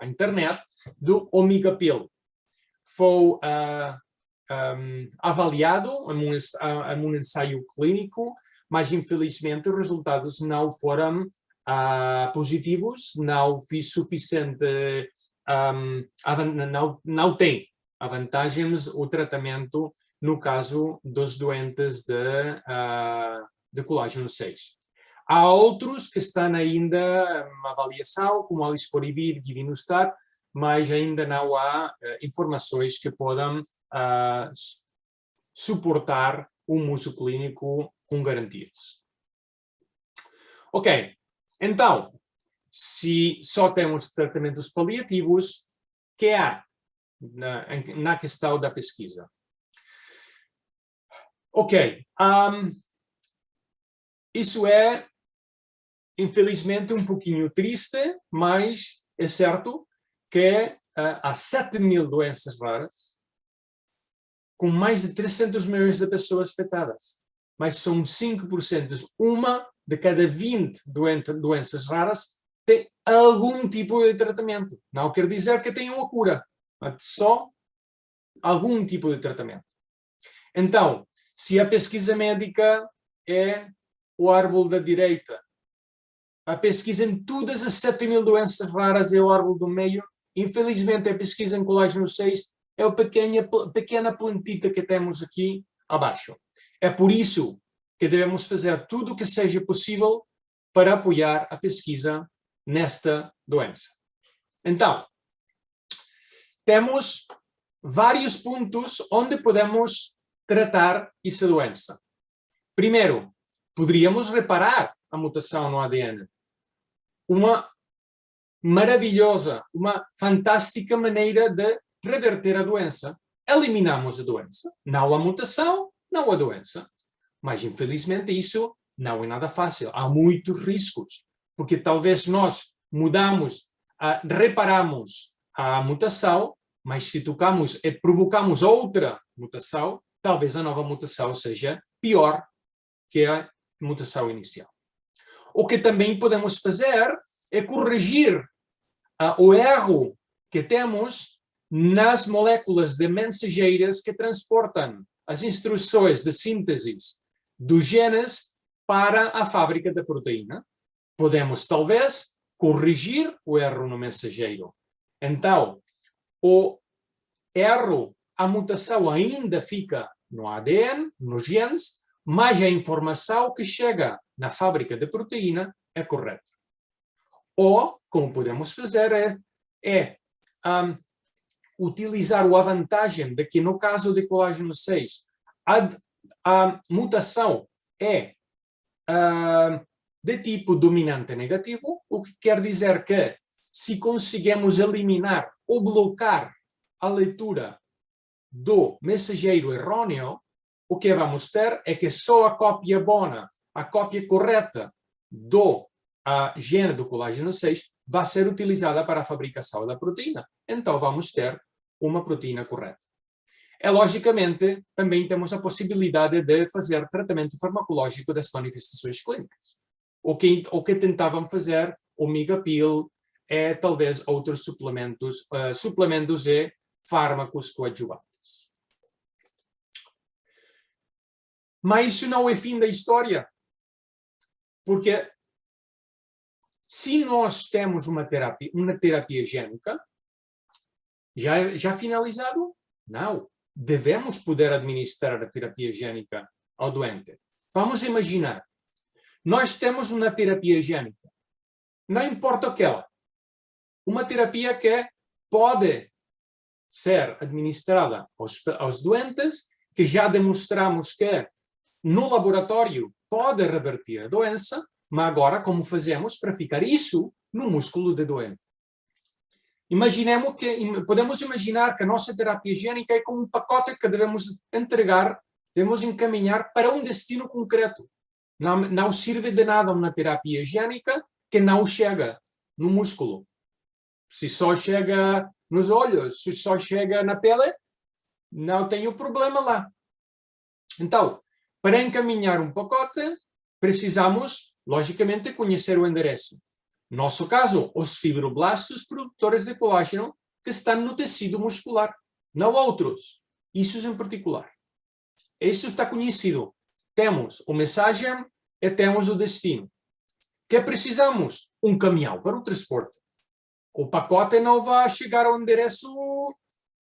internet, do Omigapil. Foi avaliado em um ensaio clínico, mas infelizmente os resultados não foram positivos, não fiz suficiente, não tem vantagens o tratamento no caso dos doentes de colágeno 6. Há outros que estão ainda em avaliação, como a Alisporivir e Givinostar, mas ainda não há informações que possam suportar um uso clínico com garantias. Ok, então, se só temos tratamentos paliativos, o que há na questão da pesquisa? Ok, isso é, infelizmente, um pouquinho triste, mas é certo que há 7.000 doenças raras, com mais de 300 milhões de pessoas afetadas. Mas são 5%, uma de cada 20 doenças raras tem algum tipo de tratamento. Não quer dizer que tenham uma cura, mas só algum tipo de tratamento. Então, se a pesquisa médica é o árvore da direita, a pesquisa em todas as 7.000 doenças raras é o árvore do meio, infelizmente a pesquisa em colágeno 6 é a pequena plantita que temos aqui abaixo. É por isso que devemos fazer tudo o que seja possível para apoiar a pesquisa nesta doença. Então, temos vários pontos onde podemos tratar essa doença. Primeiro, poderíamos reparar a mutação no ADN. Uma maravilhosa, uma fantástica maneira de reverter a doença. Eliminamos a doença, não a mutação, não a doença. Mas, infelizmente, isso não é nada fácil. Há muitos riscos, porque talvez nós reparamos a mutação, mas se tocamos e provocamos outra mutação, talvez a nova mutação seja pior que a mutação inicial. O que também podemos fazer é corrigir o erro que temos nas moléculas de mensageiras que transportam as instruções de síntese dos genes para a fábrica da proteína. Podemos, talvez, corrigir o erro no mensageiro. Então, o erro, a mutação ainda fica no ADN, nos genes, mas a informação que chega na fábrica da proteína é correta. Ou, como podemos fazer, utilizar a vantagem de que, no caso de colágeno 6, a mutação é de tipo dominante negativo, o que quer dizer que, se conseguimos eliminar ou bloquear a leitura do mensageiro errôneo, o que vamos ter é que só a cópia bona, a cópia correta do gene do colágeno 6 vai ser utilizada para a fabricação da proteína. Então vamos ter uma proteína correta. Logicamente, também temos a possibilidade de fazer tratamento farmacológico das manifestações clínicas. O que tentavam fazer o Migapil é talvez outros suplementos e fármacos coadjuvantes. Mas isso não é fim da história. Porque se nós temos uma terapia gênica, já finalizado? Não. Devemos poder administrar a terapia gênica ao doente. Vamos imaginar. Nós temos uma terapia gênica. Não importa o que ela. Uma terapia que pode ser administrada aos doentes, que já demonstramos que no laboratório pode reverter a doença, mas agora como fazemos para ficar isso no músculo do doente? Podemos imaginar que a nossa terapia gênica é como um pacote que devemos entregar, devemos encaminhar para um destino concreto. Não serve de nada uma terapia gênica que não chega no músculo. Se só chega nos olhos, se só chega na pele, não tem o problema lá. Então, para encaminhar um pacote, precisamos, logicamente, conhecer o endereço. No nosso caso, os fibroblastos produtores de colágeno que estão no tecido muscular, não outros. Isso em particular. Isso está conhecido. Temos a mensagem e temos o destino. Que precisamos? Um caminhão para o transporte. O pacote não vai chegar ao endereço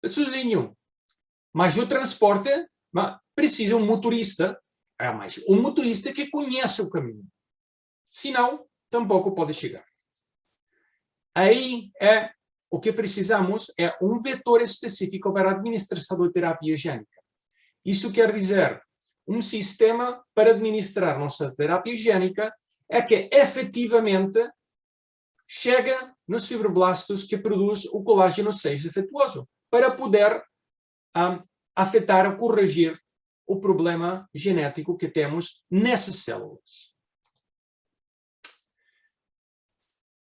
sozinho. Mas o transporte precisa um motorista. Mas um motorista que conhece o caminho. Senão, tampouco pode chegar. Aí é o que precisamos é um vetor específico para a administração da terapia gênica. Isso quer dizer, um sistema para administrar nossa terapia gênica é que efetivamente chega nos fibroblastos que produz o colágeno 6 defeituoso, para poder afetar ou corrigir o problema genético que temos nessas células.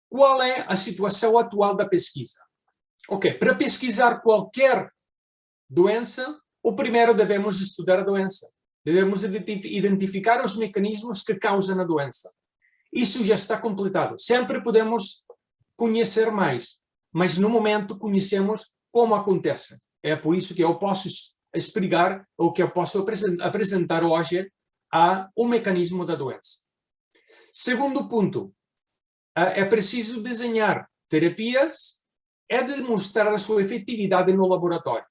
Qual é a situação atual da pesquisa? Ok, para pesquisar qualquer doença, o primeiro devemos estudar a doença. Devemos identificar os mecanismos que causam a doença. Isso já está completado. Sempre podemos conhecer mais, mas no momento conhecemos como acontece. É por isso que eu posso explicar, ou que eu posso apresentar hoje, o mecanismo da doença. Segundo ponto, é preciso desenhar terapias e demonstrar a sua efetividade no laboratório.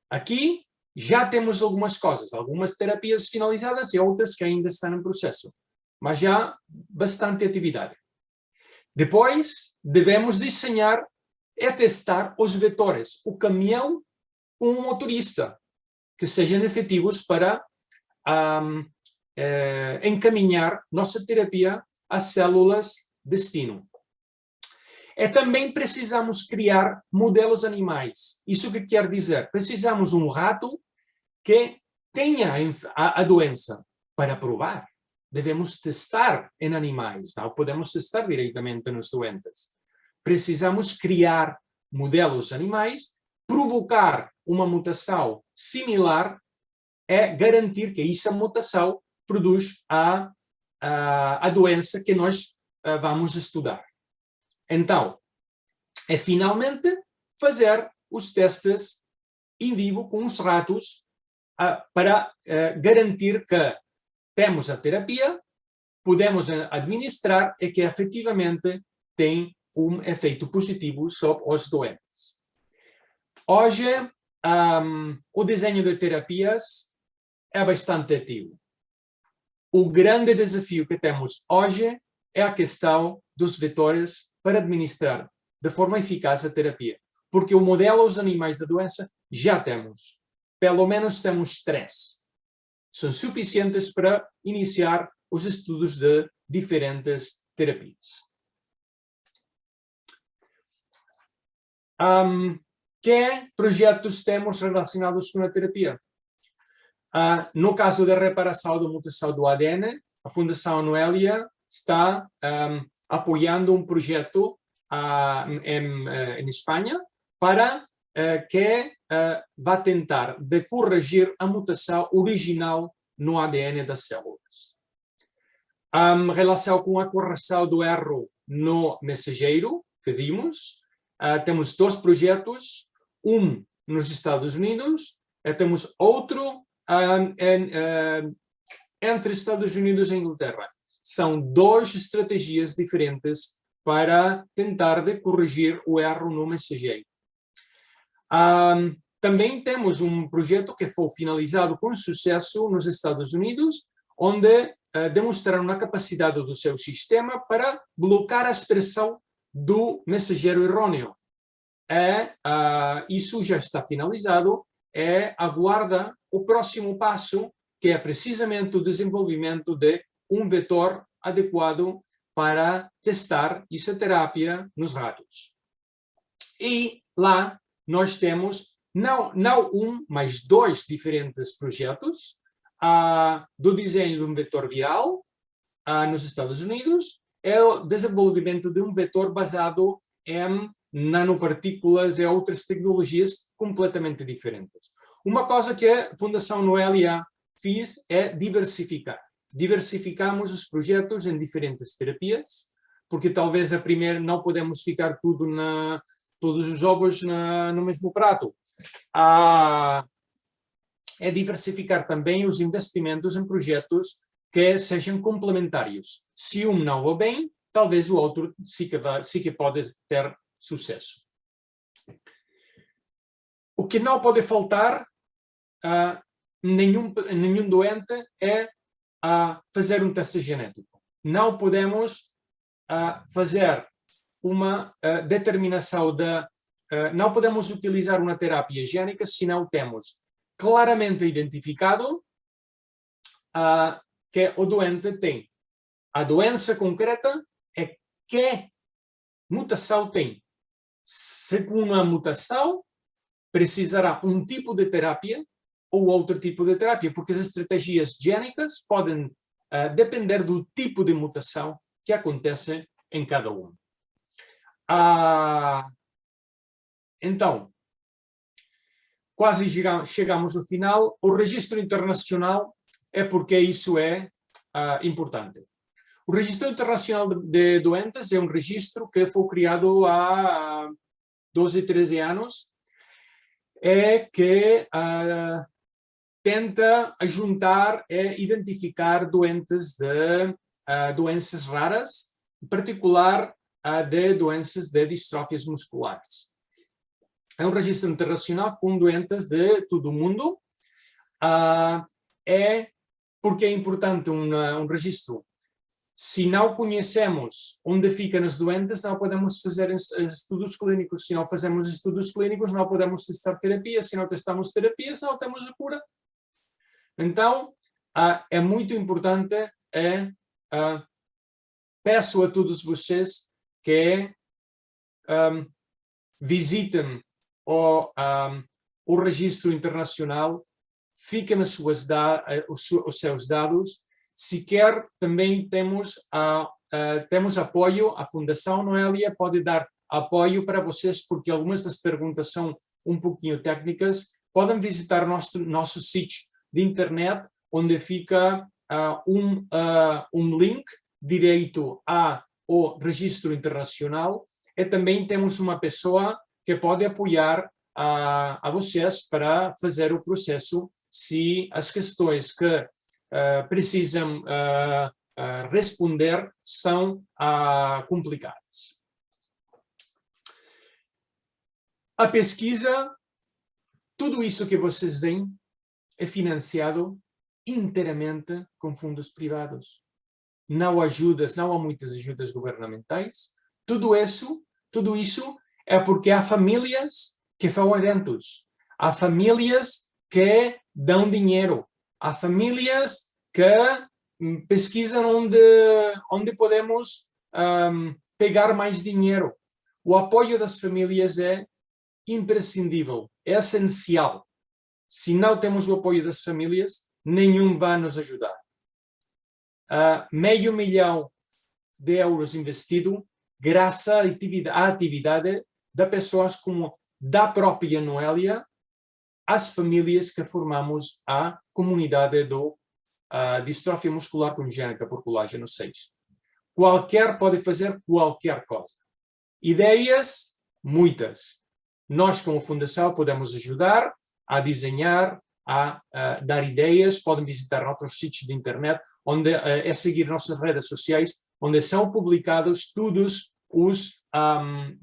Aqui já temos algumas coisas, algumas terapias finalizadas e outras que ainda estão em processo, mas já bastante atividade. Depois, devemos desenhar e testar os vetores, o caminhão com o motorista, que sejam efetivos para encaminhar nossa terapia às células destino. E também precisamos criar modelos animais. Isso que quer dizer? Precisamos um rato que tenha a doença para provar. Devemos testar em animais, não podemos testar diretamente nos doentes. Precisamos criar modelos animais, provocar uma mutação similar e garantir que essa mutação produz a doença que nós vamos estudar. Então, é finalmente fazer os testes em vivo com os ratos para garantir que temos a terapia, podemos administrar e que efetivamente tem um efeito positivo sobre os doentes. Hoje, o desenho de terapias é bastante ativo. O grande desafio que temos hoje é a questão dos vetores para administrar de forma eficaz a terapia. Porque o modelo dos animais da doença já temos. Pelo menos temos 3. São suficientes para iniciar os estudos de diferentes terapias. Que projetos temos relacionados com a terapia? No caso da reparação da mutação do ADN, a Fundação Noelia está apoiando um projeto em Espanha para que vá tentar de corrigir a mutação original no ADN das células. Em relação com a correção do erro no mensageiro, que vimos, temos 2 projetos, um nos Estados Unidos, e temos outro entre Estados Unidos e Inglaterra. São 2 estratégias diferentes para tentar de corrigir o erro no mensageiro. Também temos um projeto que foi finalizado com sucesso nos Estados Unidos, onde demonstraram a capacidade do seu sistema para bloquear a expressão do mensageiro errôneo. Isso já está finalizado e aguarda o próximo passo, que é precisamente o desenvolvimento de um vetor adequado para testar essa terapia nos ratos. E lá nós temos não um, mas 2 diferentes projetos do desenho de um vetor viral nos Estados Unidos e o desenvolvimento de um vetor baseado em nanopartículas e outras tecnologias completamente diferentes. Uma coisa que a Fundação Noelia fez é diversificar. Diversificamos os projetos em diferentes terapias, porque talvez a primeira não podemos ficar todos os ovos no mesmo prato. É diversificar também os investimentos em projetos que sejam complementários. Se um não vai bem, talvez o outro sim que pode ter sucesso. O que não pode faltar nenhum doente é fazer um teste genético. Não podemos fazer uma determinação de... não podemos utilizar uma terapia gênica se não temos claramente identificado que o doente tem. A doença concreta é que mutação tem. Se com uma mutação, precisará um tipo de terapia ou outro tipo de terapia, porque as estratégias gênicas podem depender do tipo de mutação que acontece em cada um. Então, quase chegamos ao final. O registro internacional é porque isso é importante. O Registro Internacional de Doentes é um registro que foi criado há 12, 13 anos e que tenta juntar e identificar doentes de doenças raras, em particular de doenças de distrófias musculares. É um registro internacional com doentes de todo o mundo. Porque é importante um registro. Se não conhecemos onde ficam as doentes, não podemos fazer estudos clínicos. Se não fazemos estudos clínicos, não podemos testar terapia. Se não testamos terapias, não temos a cura. Então, é muito importante. Peço a todos vocês que visitem o registro internacional, fiquem os seus dados. Se quer, também temos apoio. A Fundação Noelia pode dar apoio para vocês, porque algumas das perguntas são um pouquinho técnicas. Podem visitar nosso sítio de internet, onde fica um link direito ao registro internacional, e também temos uma pessoa que pode apoiar a vocês para fazer o processo, se as questões que precisam responder são complicadas. A pesquisa, tudo isso que vocês veem, é financiado inteiramente com fundos privados. Não há muitas ajudas governamentais. Tudo isso é porque há famílias que fazem eventos. Há famílias que dão dinheiro. Há famílias que pesquisam onde podemos pegar mais dinheiro. O apoio das famílias é imprescindível, é essencial. Se não temos o apoio das famílias, nenhum vai nos ajudar. $500 milhão investido graças à atividade de pessoas como da própria Noelia, as famílias que formamos a comunidade do distrofia muscular congénita por colágeno 6. Qualquer pode fazer qualquer coisa. Ideias, muitas. Nós, como fundação, podemos ajudar a desenhar, a dar ideias. Podem visitar nossos sítios de internet, onde é seguir nossas redes sociais, onde são publicados todas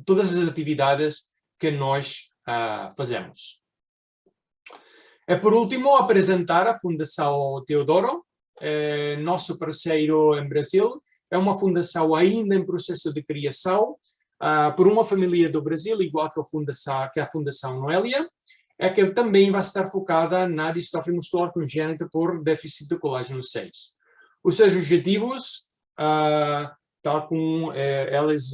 as atividades que nós fazemos. E por último, apresentar a Fundação Teodoro, nosso parceiro em Brasil. É uma fundação ainda em processo de criação, por uma família do Brasil, igual que a Fundação Noelia, que também vai estar focada na distrofia muscular congénita por déficit de colágeno 6. Os seus objetivos, tal como eles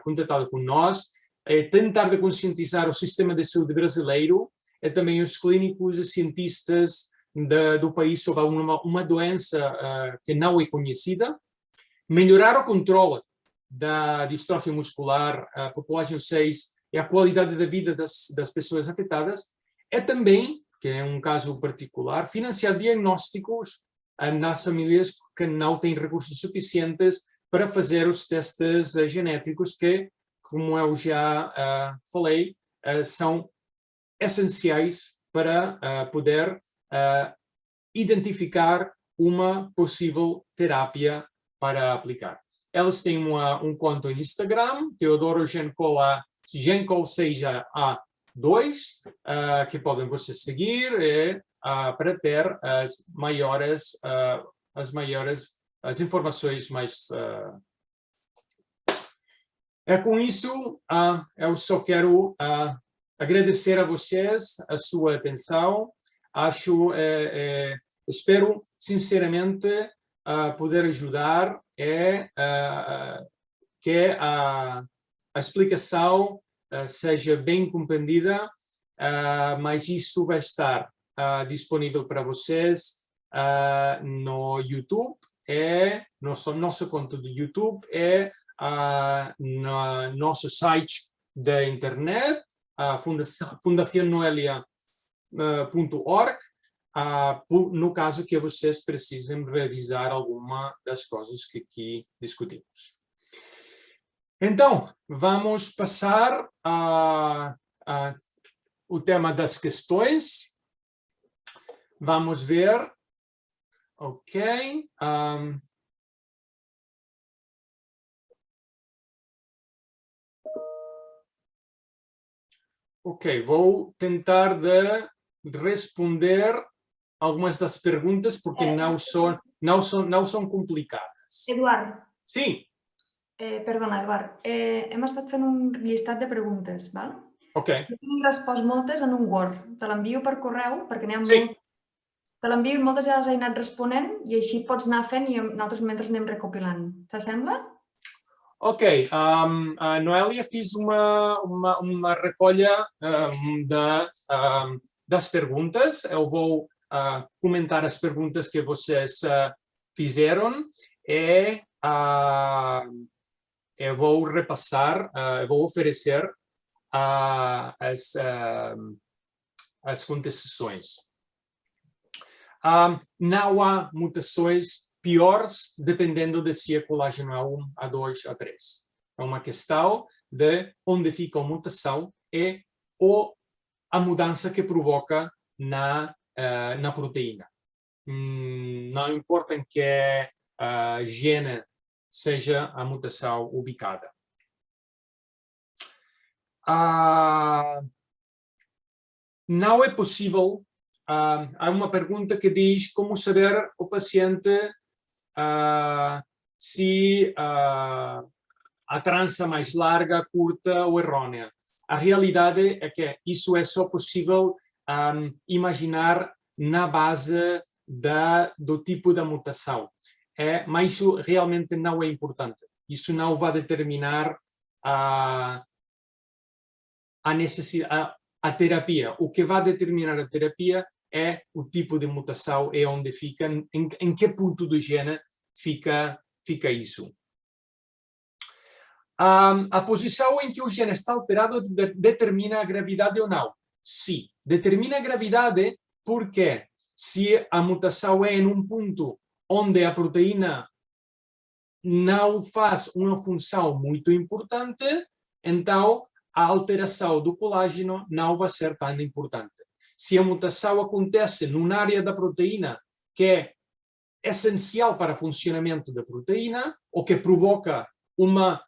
contataram com nós, é tentar conscientizar o sistema de saúde brasileiro e também os clínicos e cientistas do país sobre uma doença que não é conhecida, melhorar o controle da distrofia muscular por colágeno 6 e a qualidade da vida das pessoas afetadas, e também, que é um caso particular, financiar diagnósticos nas famílias que não têm recursos suficientes para fazer os testes genéticos que, como eu já falei, são essenciais para poder identificar uma possível terapia para aplicar. Elas têm um conto no Instagram, Teodoro Gencol 6A2, que podem vocês seguir para ter as informações mais Com isso, eu só quero agradecer a vocês a sua atenção. Espero sinceramente poder ajudar que a explicação seja bem compreendida, mas isso vai estar disponível para vocês no YouTube, nossa conta do YouTube no nosso site da internet, fundacionnoelia.org, no caso que vocês precisem revisar alguma das coisas que aqui discutimos. Então, vamos passar o tema das questões. Vamos ver. Ok. Ok, vou tentar de responder algumas das perguntas porque não são complicadas. Eduard. Sim. Perdona, Eduard. Hem estat fent un llistat de preguntes, val? Ok. Jo n'he respost moltes en un Word. Te l'envio per correu perquè n'hi ha Sí. moltes. Te l'envio i moltes ja les he anat responent i així pots anar fent i nosaltres mentre anem recopilant. T'assembla? Ok. Noelia fez uma recolha das perguntas. Eu vou comentar as perguntas que vocês fizeram e eu vou repassar, eu vou oferecer as contestações. Não há mutações piores dependendo de se é colágeno A1, A2, A3. É uma questão de onde fica a mutação e a mudança que provoca na proteína. Não importa em que gene seja a mutação ubicada. Não é possível. Há uma pergunta que diz como saber o paciente se a trança mais larga, curta ou errônea. A realidade é que isso é só possível imaginar na base do tipo da mutação. Mas isso realmente não é importante. Isso não vai determinar a necessidade, a terapia. O que vai determinar a terapia é o tipo de mutação, é onde fica, em que ponto do gene fica isso. A posição em que o gene está alterado determina a gravidade ou não? Sim, determina a gravidade porque se a mutação é em um ponto onde a proteína não faz uma função muito importante, então a alteração do colágeno não vai ser tão importante. Se a mutação acontece numa área da proteína que é essencial para o funcionamento da proteína, ou que provoca uma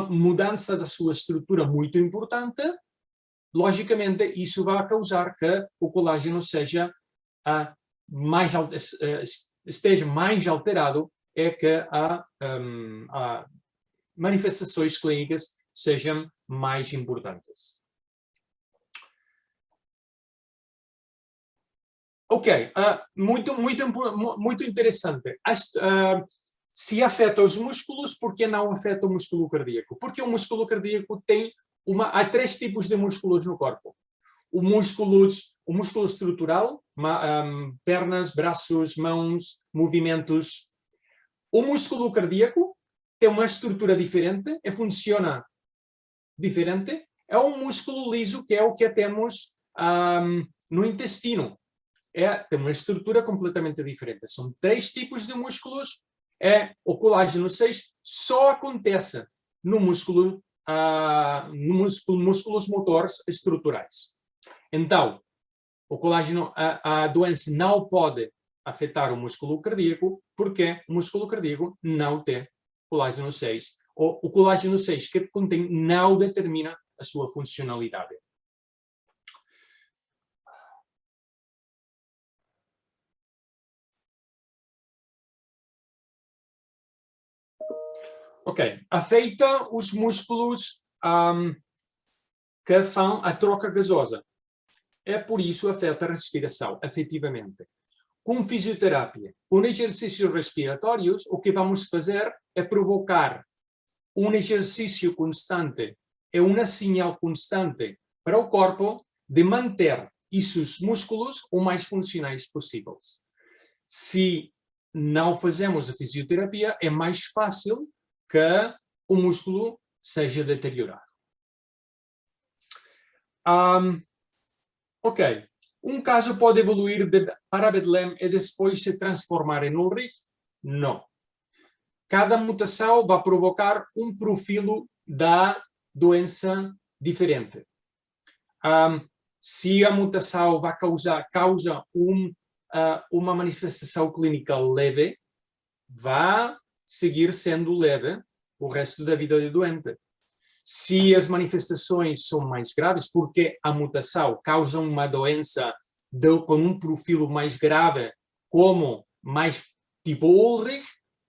mudança da sua estrutura muito importante, logicamente isso vai causar que o colágeno esteja mais alterado e que as manifestações clínicas sejam mais importantes. Ok, muito interessante. Se afeta os músculos, por que não afeta o músculo cardíaco? Porque o músculo cardíaco há 3 tipos de músculos no corpo. O músculo estrutural, pernas, braços, mãos, movimentos. O músculo cardíaco tem uma estrutura diferente e funciona diferente. É um músculo liso, que é o que temos no intestino. Tem uma estrutura completamente diferente. São 3 tipos de músculos. O colágeno 6 só acontece no músculos motores estruturais. Então, o colágeno, a doença não pode afetar o músculo cardíaco porque o músculo cardíaco não tem colágeno 6. O colágeno 6 que contém não determina a sua funcionalidade. Ok, afeta os músculos que fazem a troca gasosa. É por isso afeta a respiração, efetivamente. Com fisioterapia, com exercícios respiratórios, o que vamos fazer é provocar um exercício constante, é uma señal constante para o corpo de manter esses músculos o mais funcionais possíveis. Se não fazemos a fisioterapia, é mais fácil que o músculo seja deteriorado. Ok. Um caso pode evoluir para Bedlem e depois se transformar em Ulrich? Não. Cada mutação vai provocar um perfil da doença diferente. Se a mutação vai causa uma manifestação clínica leve, vai seguir sendo leve o resto da vida do doente. Se as manifestações são mais graves, porque a mutação causa uma doença com um perfil mais grave, como mais tipo Ulrich,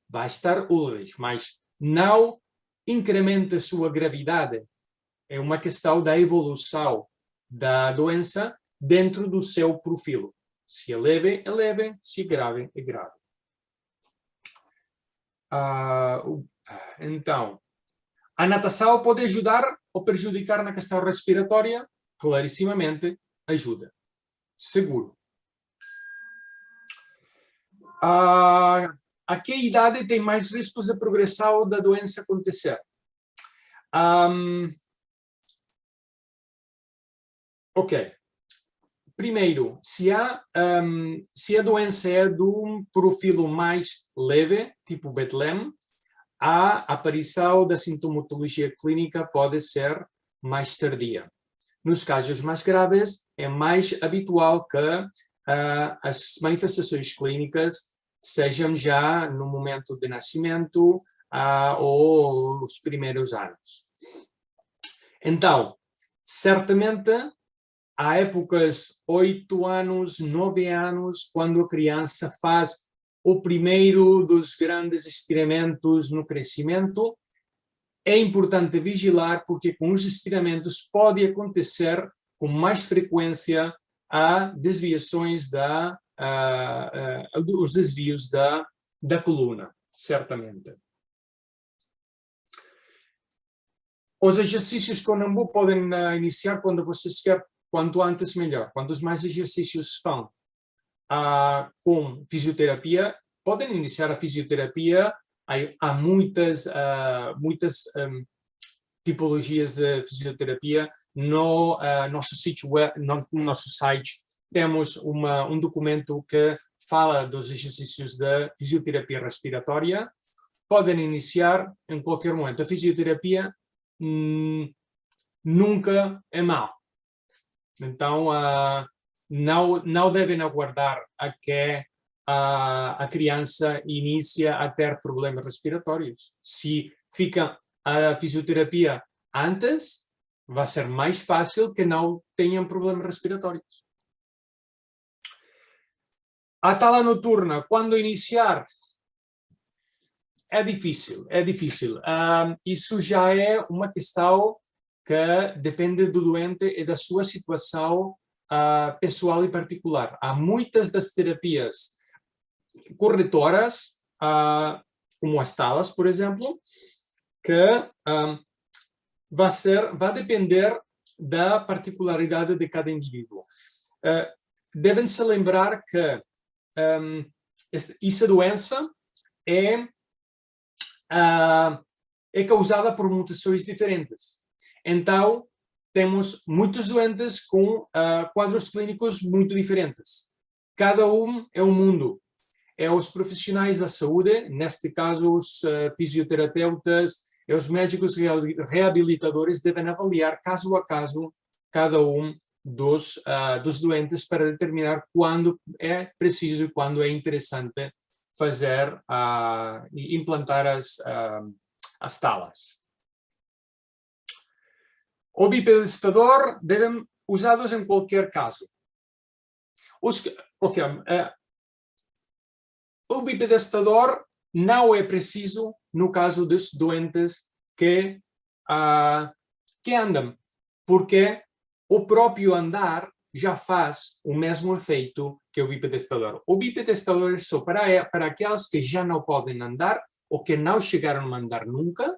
vai estar Ulrich, mas não incrementa sua gravidade. É uma questão da evolução da doença dentro do seu perfil. Se é leve, se é grave, é grave. Então, a natação pode ajudar ou prejudicar na questão respiratória? Clarissimamente, ajuda. Seguro. A que idade tem mais riscos de progressão da doença acontecer? Ok. Primeiro, se a doença é de um perfil mais leve, tipo Bedlem, a aparição da sintomatologia clínica pode ser mais tardia. Nos casos mais graves, é mais habitual que as manifestações clínicas sejam já no momento de nascimento ou nos primeiros anos. Então, certamente, há épocas 8 anos, 9 anos, quando a criança faz o primeiro dos grandes estiramentos no crescimento, é importante vigilar porque com os estiramentos pode acontecer com mais frequência desviações os desvios da coluna, certamente. Os exercícios com Nambu podem iniciar quando vocês querem, quanto antes melhor. Quantos mais exercícios fazem com fisioterapia, podem iniciar a fisioterapia. Há muitas tipologias de fisioterapia. No nosso sítio web, no nosso site, temos um documento que fala dos exercícios de fisioterapia respiratória. Podem iniciar em qualquer momento. A fisioterapia nunca é mau. Então, não devem aguardar a que a criança inicia a ter problemas respiratórios. Se fica a fisioterapia antes, vai ser mais fácil que não tenham problemas respiratórios. A tala noturna, quando iniciar, é difícil, é difícil. Isso já é uma questão que depende do doente e da sua situação pessoal e particular. Há muitas das terapias corretoras, como as talas, por exemplo, que vai depender da particularidade de cada indivíduo. Devem-se lembrar que essa doença é causada por mutações diferentes. Então, temos muitos doentes com quadros clínicos muito diferentes. Cada um é um mundo. Os profissionais da saúde, neste caso os fisioterapeutas e os médicos reabilitadores, devem avaliar caso a caso cada um dos doentes para determinar quando é preciso e quando é interessante fazer implantar as talas. O bipedestador devem usados em qualquer caso. O bipedestador não é preciso no caso dos doentes que andam, porque o próprio andar já faz o mesmo efeito que o bipedestador. O bipedestador é só para aquelas que já não podem andar ou que não chegaram a andar nunca,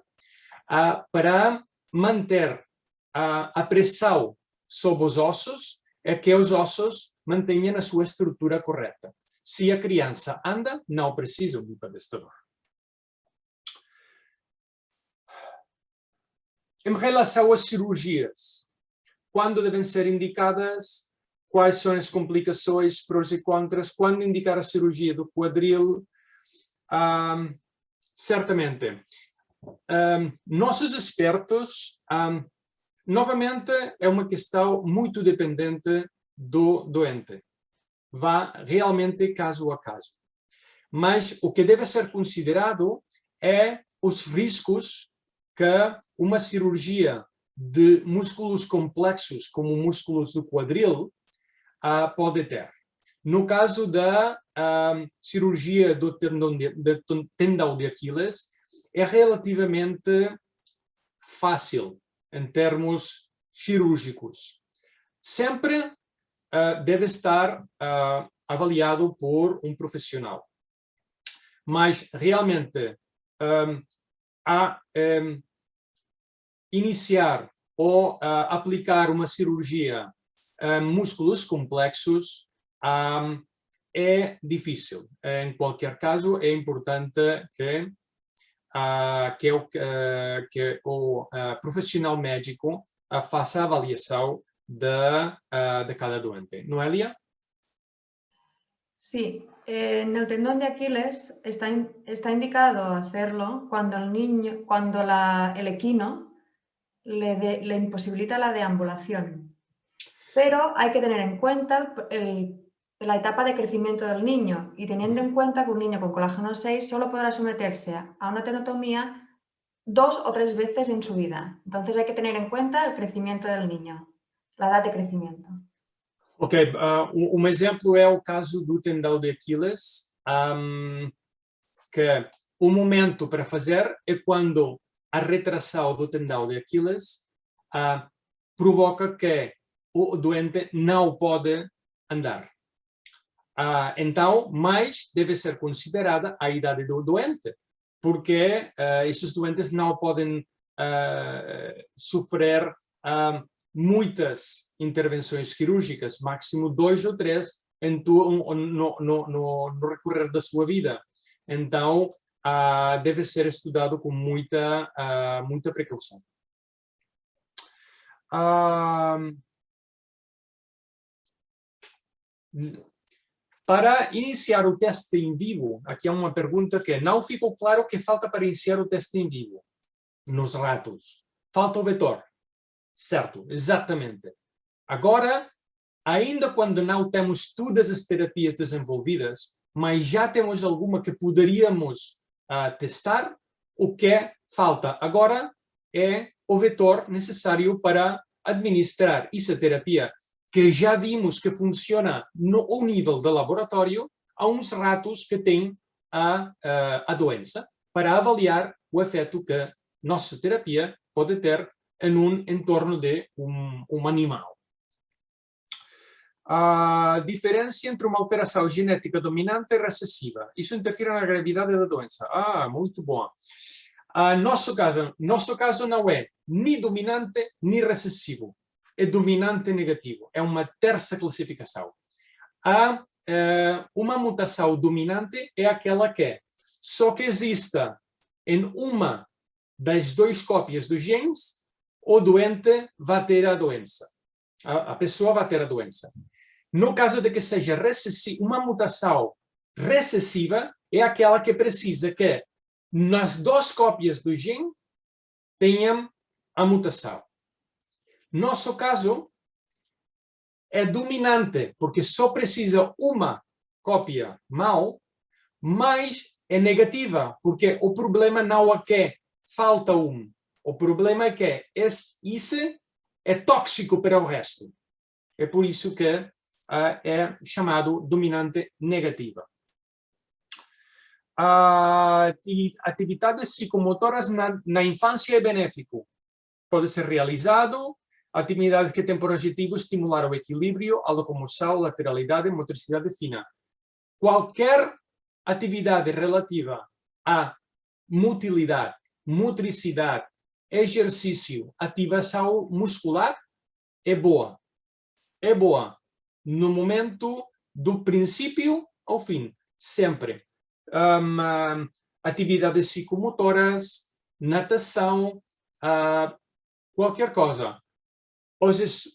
para manter a pressão sobre os ossos, é que os ossos mantenham a sua estrutura correta. Se a criança anda, não precisa do bipedestador. Em relação às cirurgias, quando devem ser indicadas, quais são as complicações, prós e contras, quando indicar a cirurgia do quadril, certamente. Nossos expertos, novamente, é uma questão muito dependente do doente. Vá realmente caso a caso. Mas o que deve ser considerado é os riscos que uma cirurgia de músculos complexos, como músculos do quadril, pode ter. No caso da cirurgia do tendão de Aquiles, é relativamente fácil em termos cirúrgicos. Sempre deve estar avaliado por um profissional. Mas, realmente, iniciar ou aplicar uma cirurgia músculos complexos é difícil. Em qualquer caso, é importante que o profissional médico faça a avaliação de cada doente. Noelia? Sí, en el tendón de Aquiles está indicado hacerlo cuando el equino le imposibilita la deambulación. Pero hay que tener en cuenta la etapa de crecimiento del niño y teniendo en cuenta que un niño con colágeno 6 solo podrá someterse a una tenotomía 2 o 3 veces en su vida. Entonces hay que tener en cuenta el crecimiento del niño, la edad de crecimiento. Ok, um exemplo é o caso do tendão de Aquiles, que o momento para fazer é quando a retração do tendão de Aquiles provoca que o doente não pode andar. Então, mais deve ser considerada a idade do doente, porque esses doentes não podem sofrer muitas intervenções cirúrgicas, máximo 2 ou 3 no recorrer da sua vida. Então, deve ser estudado com muita precaução. Para iniciar o teste em vivo, aqui há uma pergunta que não ficou claro o que falta para iniciar o teste em vivo. Nos ratos. Falta o vetor. Certo, exatamente. Agora, ainda quando não temos todas as terapias desenvolvidas, mas já temos alguma que poderíamos testar, o que falta agora é o vetor necessário para administrar essa terapia, que já vimos que funciona ao nível do laboratório, a uns ratos que têm a doença, para avaliar o efeito que nossa terapia pode ter em um entorno de um animal. A diferença entre uma alteração genética dominante e recessiva. Isso interfere na gravidade da doença. Muito bom. Nosso caso não é nem dominante nem recessivo. É dominante negativo. É uma terça classificação. Uma mutação dominante é aquela que só que exista em uma das 2 cópias dos genes, o doente vai ter a doença. A pessoa vai ter a doença. No caso de que seja uma mutação recessiva, é aquela que precisa que nas 2 cópias do gene tenham a mutação. Nosso caso é dominante, porque só precisa uma cópia mal, mas é negativa, porque o problema não é que falta um. O problema é que isso é tóxico para o resto. É por isso que é chamado dominante negativa. atividades psicomotoras na infância é benéfico. Pode ser realizado atividades que têm por objetivo estimular o equilíbrio, a locomoção, lateralidade e motricidade fina. Qualquer atividade relativa à motilidade, motricidade, exercício, ativação muscular é boa. É boa no momento do princípio ao fim, sempre. Atividades psicomotoras, natação, qualquer coisa. Ou seja,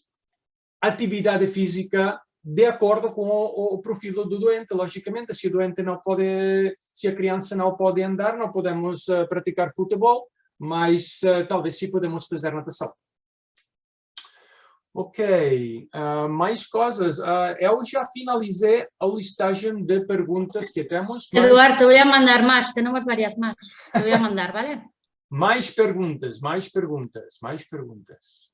atividade física de acordo com o perfil do doente. Logicamente, se o doente não pode, se a criança não pode andar, não podemos praticar futebol, mas talvez sim podemos fazer natação. Ok, mais coisas. Eu já finalizei a listagem de perguntas que temos. Mas... Eduardo, te voy a mandar más, tenemos varias más. Te voy a mandar, ¿vale? Mais perguntas, mais perguntas, mais perguntas.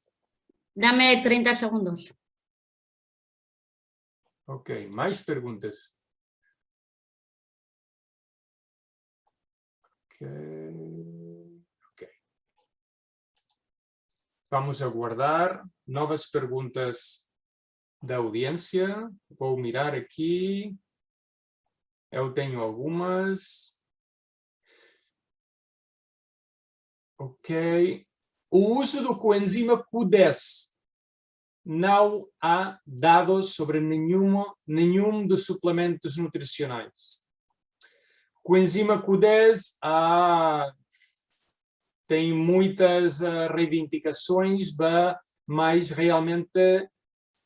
Dame 30 segundos. Ok, mais perguntas. Ok. Vamos aguardar novas perguntas da audiência. Vou mirar aqui. Eu tenho algumas. Ok. O uso do coenzima Q10. Não há dados sobre nenhum dos suplementos nutricionais. Coenzima Q10 tem muitas reivindicações, mas realmente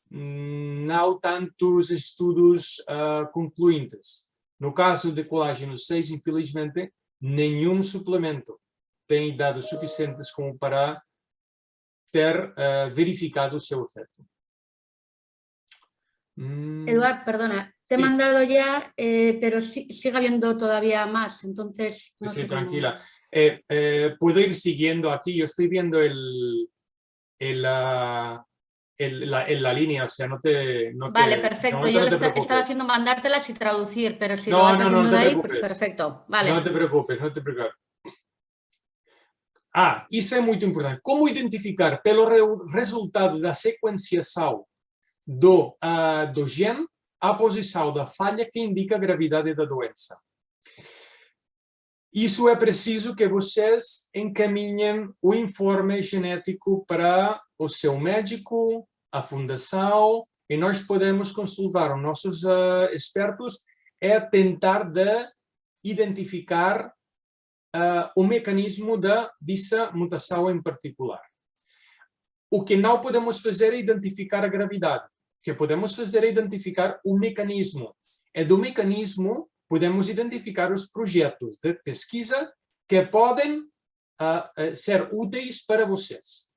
não tantos estudos concluintes. No caso de colágeno 6, infelizmente, nenhum suplemento tem dados suficientes como para ter verificado o seu efecto. Eduardo, perdona, te he mandado ya, pero sigue habiendo todavía más, entonces no sé tranquila. Puedo ir siguiendo aquí, yo estoy viendo la línea, o sea, no te... Vale, perfecto, yo estaba haciendo mandártelas y traducir, pero si lo vas haciendo de ahí, pues perfecto. Vale. No te preocupes, no te preocupes. Isso é muito importante. Como identificar pelo resultado da sequenciação do gene a posição da falha que indica a gravidade da doença? Isso é preciso que vocês encaminhem o informe genético para o seu médico, a fundação, e nós podemos consultar os nossos expertos e tentar de identificar o mecanismo dessa mutação em particular. O que não podemos fazer é identificar a gravidade. O que podemos fazer é identificar o mecanismo. E do mecanismo podemos identificar os projetos de pesquisa que podem ser úteis para vocês.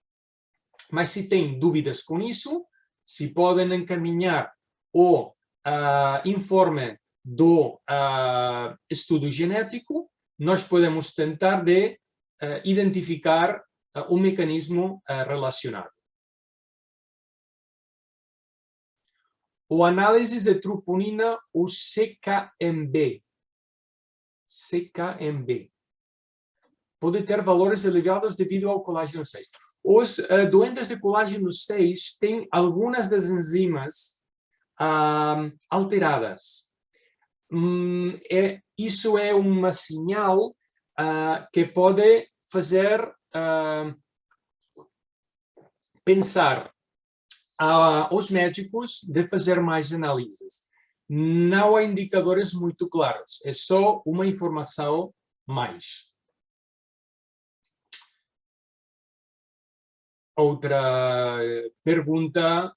Mas se têm dúvidas com isso, se podem encaminhar o informe do estudo genético, nós podemos tentar de identificar o mecanismo relacionado. O análise de troponina, o CKMB. CKMB. Pode ter valores elevados devido ao colágeno 6. Os doentes de colágeno 6 têm algumas das enzimas alteradas. Isso é uma sinal que pode fazer pensar aos médicos de fazer mais análises. Não há indicadores muito claros, é só uma informação mais. Outra pergunta,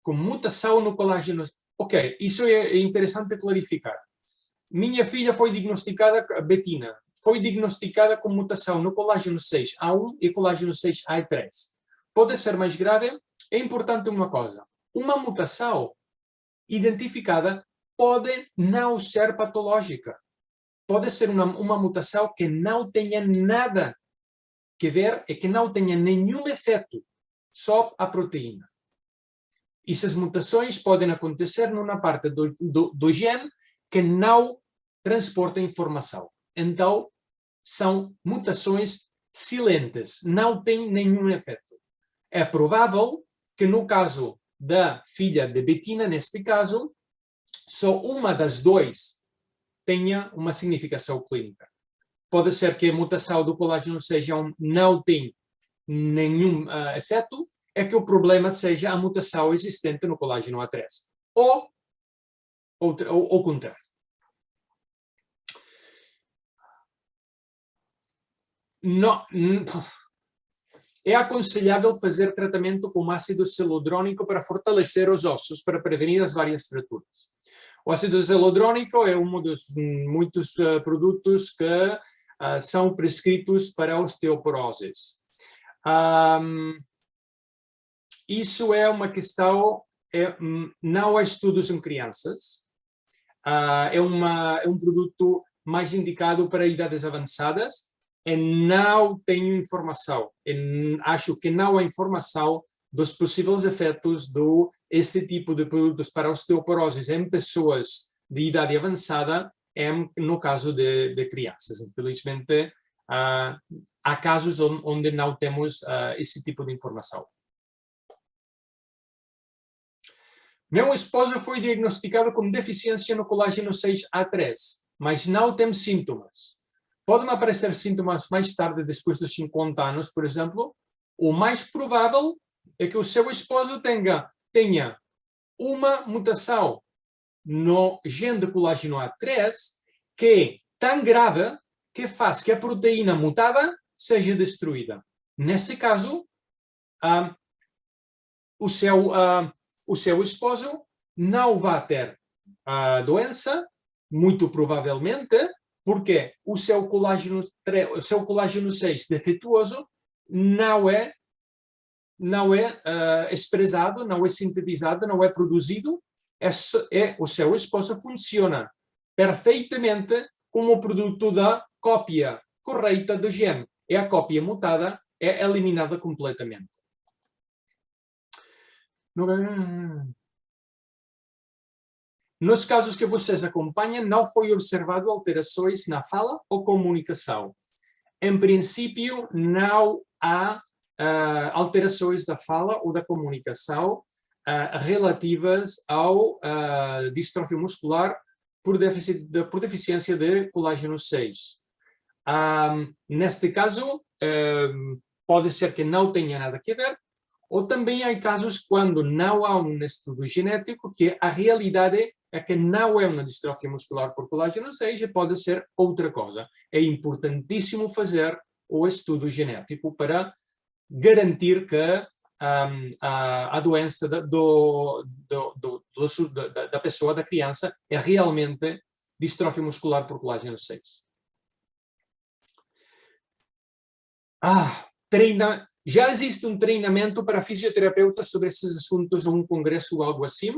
com mutação no colágeno... Ok, isso é interessante clarificar. Minha filha foi diagnosticada, Betina, foi diagnosticada com mutação no colágeno 6A1 e colágeno 6A3. Pode ser mais grave? É importante uma coisa. Uma mutação identificada pode não ser patológica. Pode ser uma mutação que não tenha nada que ver e que não tenha nenhum efeito sobre a proteína. Essas mutações podem acontecer numa parte do gene que não transporta informação. Então, são mutações silentes, não têm nenhum efeito. É provável que no caso da filha de Bettina, neste caso, só uma das duas tenha uma significação clínica. Pode ser que a mutação do colágeno 6 não tenha nenhum efeito, é que o problema seja a mutação existente no colágeno A3. Ou o contrário. É aconselhável fazer tratamento com ácido celodrónico para fortalecer os ossos, para prevenir as várias fraturas. O ácido celodrónico é um dos muitos produtos que são prescritos para osteoporoses. Isso é uma questão, não há estudos em crianças, é um produto mais indicado para idades avançadas, e não tenho informação, acho que não há informação dos possíveis efeitos desse tipo de produtos para osteoporoses em pessoas de idade avançada, no caso de crianças. Infelizmente, há casos onde não temos esse tipo de informação. Meu esposo foi diagnosticado com deficiência no colágeno 6A3, mas não tem sintomas. Podem aparecer sintomas mais tarde, depois dos 50 anos, por exemplo. O mais provável é que o seu esposo tenha uma mutação no gene de colágeno A3 que é tão grave que faz que a proteína mutada seja destruída. Nesse caso, o seu esposo não vai ter a doença, muito provavelmente, porque o seu colágeno 6 defeituoso não é expressado, não é sintetizado, não é produzido. O seu esposo funciona perfeitamente como produto da cópia correta do gene. E a cópia mutada é eliminada completamente. Nos casos que vocês acompanham, não foi observado alterações na fala ou comunicação. Em princípio, não há alterações da fala ou da comunicação relativas ao distrofia muscular por deficiência de colágeno 6. Neste caso, pode ser que não tenha nada a ver, ou também há casos quando não há um estudo genético, que a realidade é que não é uma distrofia muscular por colágeno 6, e pode ser outra coisa. É importantíssimo fazer o estudo genético para garantir que a doença da pessoa, da criança, é realmente distrofia muscular por colágeno 6. Já existe um treinamento para fisioterapeutas sobre esses assuntos, um congresso ou algo assim?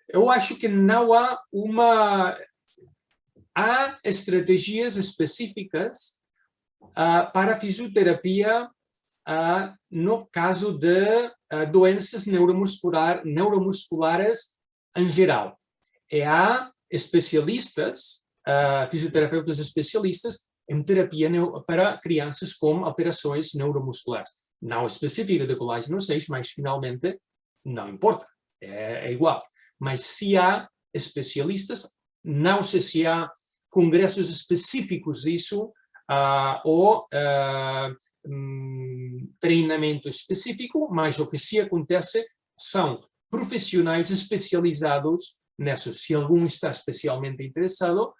Eu acho que não há Há estratégias específicas para fisioterapia no caso de doenças neuromusculares em geral. E há especialistas, fisioterapeutas especialistas, em terapia para crianças com alterações neuromusculares. Não específica de colágeno 6, mas finalmente não importa, é igual. Mas se há especialistas, não sei se há congressos específicos disso, ou treinamento específico, mas o que se acontece são profissionais especializados nisso. Se algum está especialmente interessado,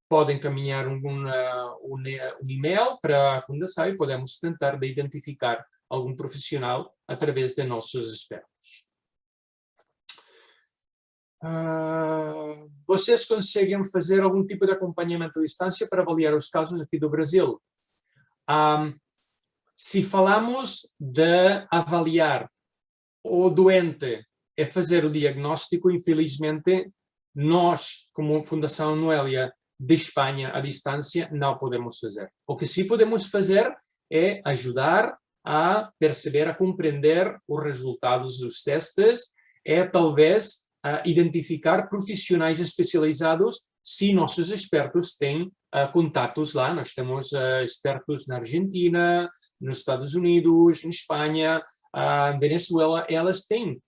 podem encaminhar um e-mail para a Fundação e podemos tentar identificar algum profissional através de nossos expertos. Vocês conseguem fazer algum tipo de acompanhamento à distância para avaliar os casos aqui do Brasil? Se falamos de avaliar o doente e fazer o diagnóstico, infelizmente, nós, como Fundação Noelia de Espanha, à distância, não podemos fazer. O que sim podemos fazer é ajudar a perceber, a compreender os resultados dos testes e talvez identificar profissionais especializados se nossos expertos têm contatos lá. Nós temos expertos na Argentina, nos Estados Unidos, em Espanha, em Venezuela. Elas têm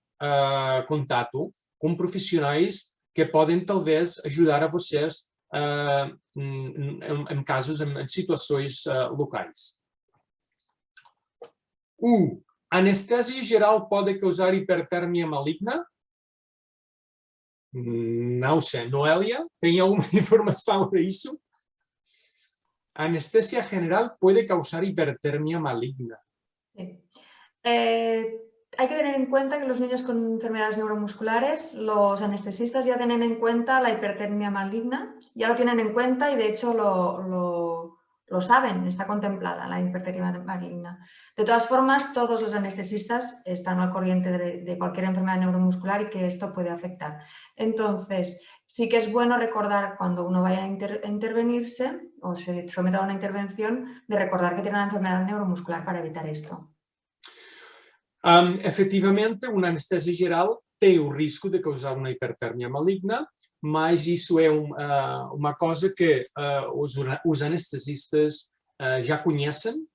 contato com profissionais que podem talvez ajudar a vocês em casos, em situações locais. Anestesia geral pode causar hipertermia maligna? Não sei. Noelia, tem alguma informação sobre isso? A anestesia general puede causar hipertermia maligna. Sí. Hay que tener en cuenta que los niños con enfermedades neuromusculares, los anestesistas ya tienen en cuenta la hipertermia maligna, ya lo tienen en cuenta y de hecho lo saben, está contemplada la hipertermia maligna. De todas formas, todos los anestesistas están al corriente de cualquier enfermedad neuromuscular y que esto puede afectar. Entonces, sí que es bueno recordar cuando uno vaya a intervenirse o se someta a una intervención, de recordar que tiene una enfermedad neuromuscular para evitar esto. Efetivamente, uma anestesia geral tem o risco de causar uma hipertermia maligna, mas isso é uma coisa que os anestesistas já conhecem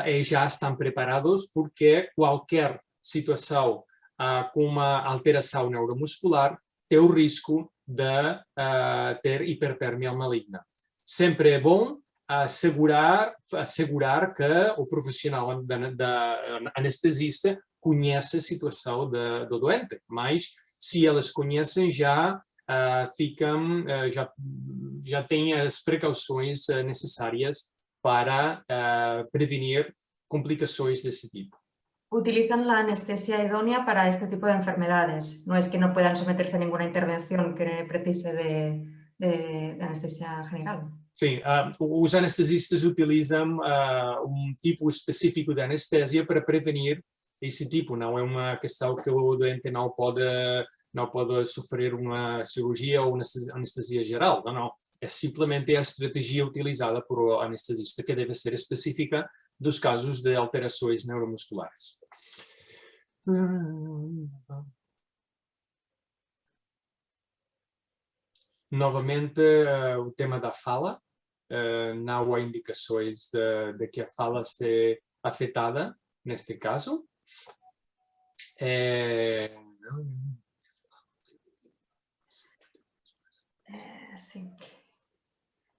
e já estão preparados, porque qualquer situação com uma alteração neuromuscular tem o risco de ter hipertermia maligna. Sempre é bom assegurar que o profissional anestesista conhece a situação do doente, mas se elas conhecem já têm as precauções necessárias para prevenir complicações desse tipo. Utilizan la anestesia idónea para este tipo de enfermedades. No es que no puedan someterse a ninguna intervención que precise de anestesia general. Sim, os anestesistas utilizam tipo específico de anestesia para prevenir esse tipo. Não é uma questão que o doente não pode sofrer uma cirurgia ou uma anestesia geral. Não. É simplesmente a estratégia utilizada por o anestesista, que deve ser específica dos casos de alterações neuromusculares. Novamente, o tema da fala. Não há indicações de que a fala esteja afetada neste caso. Sim.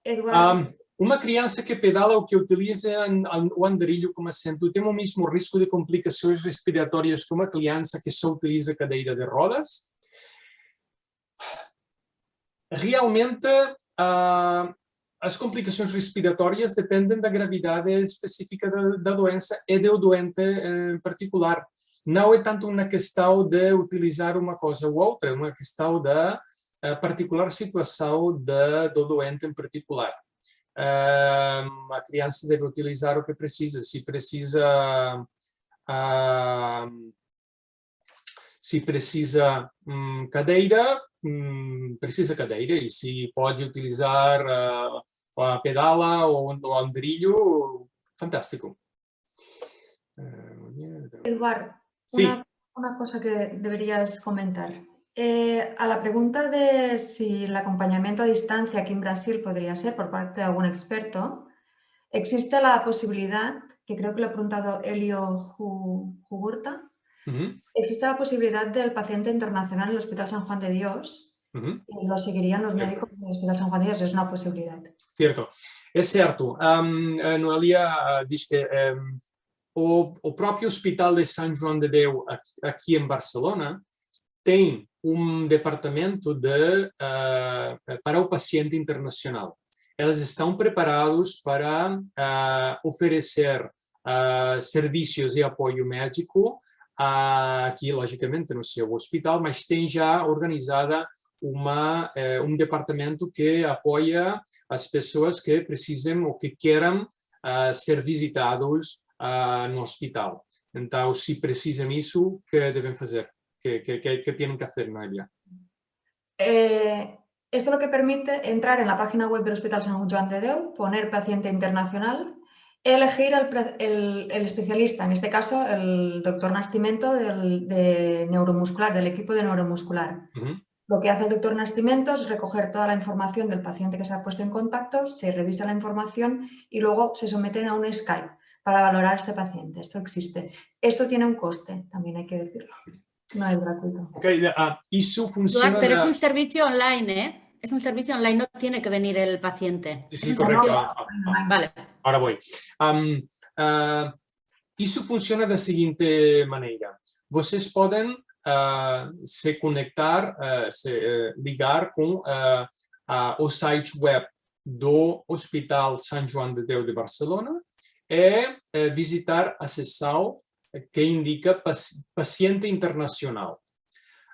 Eduardo. Uma criança que pedala ou que utiliza o andarilho como assento tem o mesmo risco de complicações respiratórias que uma criança que só utiliza cadeira de rodas? Realmente, as complicações respiratórias dependem da gravidade específica da doença e do doente em particular. Não é tanto uma questão de utilizar uma coisa ou outra, é uma questão da particular situação do doente em particular. A criança deve utilizar o que precisa. Se precisa cadeira, precisa cadeira, e se pode utilizar a pedala ou o andarilho, fantástico. Eduardo, sí. una cosa que deberías comentar. A la pregunta de si el acompañamiento a distancia aquí en Brasil podría ser por parte de algún experto, existe la posibilidad, que creo que lo ha preguntado Elio Jugurta, existe la posibilidad del paciente internacional en el Hospital San Juan de Dios, y lo seguirían los médicos del Hospital San Juan de Dios, es una posibilidad. Cierto, é certo. Noelia diz que o próprio Hospital de São João de Deus, aqui em Barcelona, tem departamento para o paciente internacional. Eles estão preparados para oferecer serviços e apoio médico aqui, logicamente, no seu hospital, mas tem já organizada departamento que apoia as pessoas que precisam ou que queiram ser visitados no hospital. Então, se precisam isso, o que devem fazer? ¿Qué tienen que hacer, Noelia? Esto lo que permite entrar en la página web del Hospital San Joan de Déu, poner paciente internacional elegir el especialista, en este caso el doctor Nascimento de neuromuscular, del equipo de neuromuscular. Lo que hace el doctor Nascimento es recoger toda la información del paciente que se ha puesto en contacto, se revisa la información y luego se someten a un Skype para valorar a este paciente. Esto existe. Esto tiene un coste, también hay que decirlo. No es gratuito. Okay, eso funciona... Pero es un servicio online, ¿eh? Es un servicio online, no tiene que venir el paciente. Sí, correcto. Vale. Ahora voy. Isso funciona da seguinte maneira. Vocês podem se conectar, ligar com o site web do Hospital São João de Deus de Barcelona e visitar a seção que indica paciente internacional.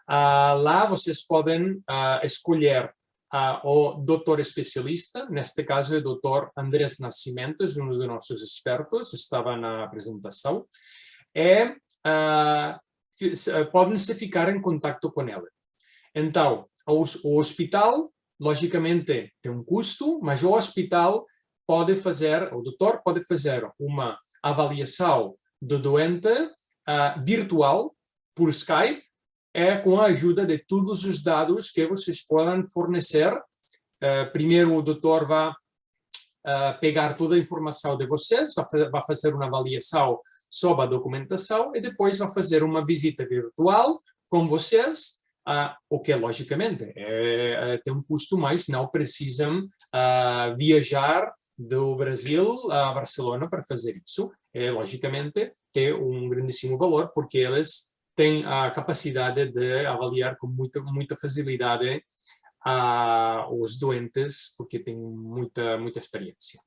Lá vocês podem escolher o doutor especialista, neste caso é o doutor Andrés Nascimento, um dos nossos expertos, estava na apresentação, e podem-se ficar em contato com ele. Então, o hospital, logicamente, tem um custo, mas o hospital pode fazer, o doutor pode fazer uma avaliação do doente virtual, por Skype, com a ajuda de todos os dados que vocês podem fornecer. Primeiro o doutor vai pegar toda a informação de vocês, vai fazer uma avaliação sobre a documentação e depois vai fazer uma visita virtual com vocês, o que logicamente tem um custo, mas não precisam viajar do Brasil a Barcelona para fazer isso. Logicamente tem um grandíssimo valor, porque eles têm a capacidade de avaliar com muita facilidade os doentes, porque têm muita experiência.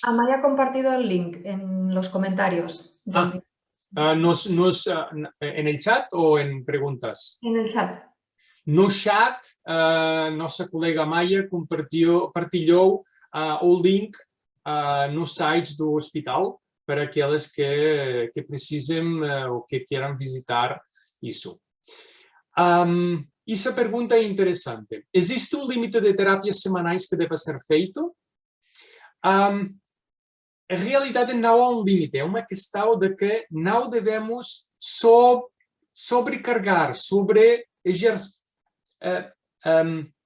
Amaya ha compartido el link en los comentarios. ¿En el chat o en preguntas? En el chat. No chat, nossa colega Amaya partilhou o link nos sites do hospital para aqueles que precisem ou que queiram visitar isso. Essa pergunta é interessante. Existe um limite de terapias semanais que deva ser feito? Em realidade, não há um limite. É uma questão de que não devemos sobrecarregar,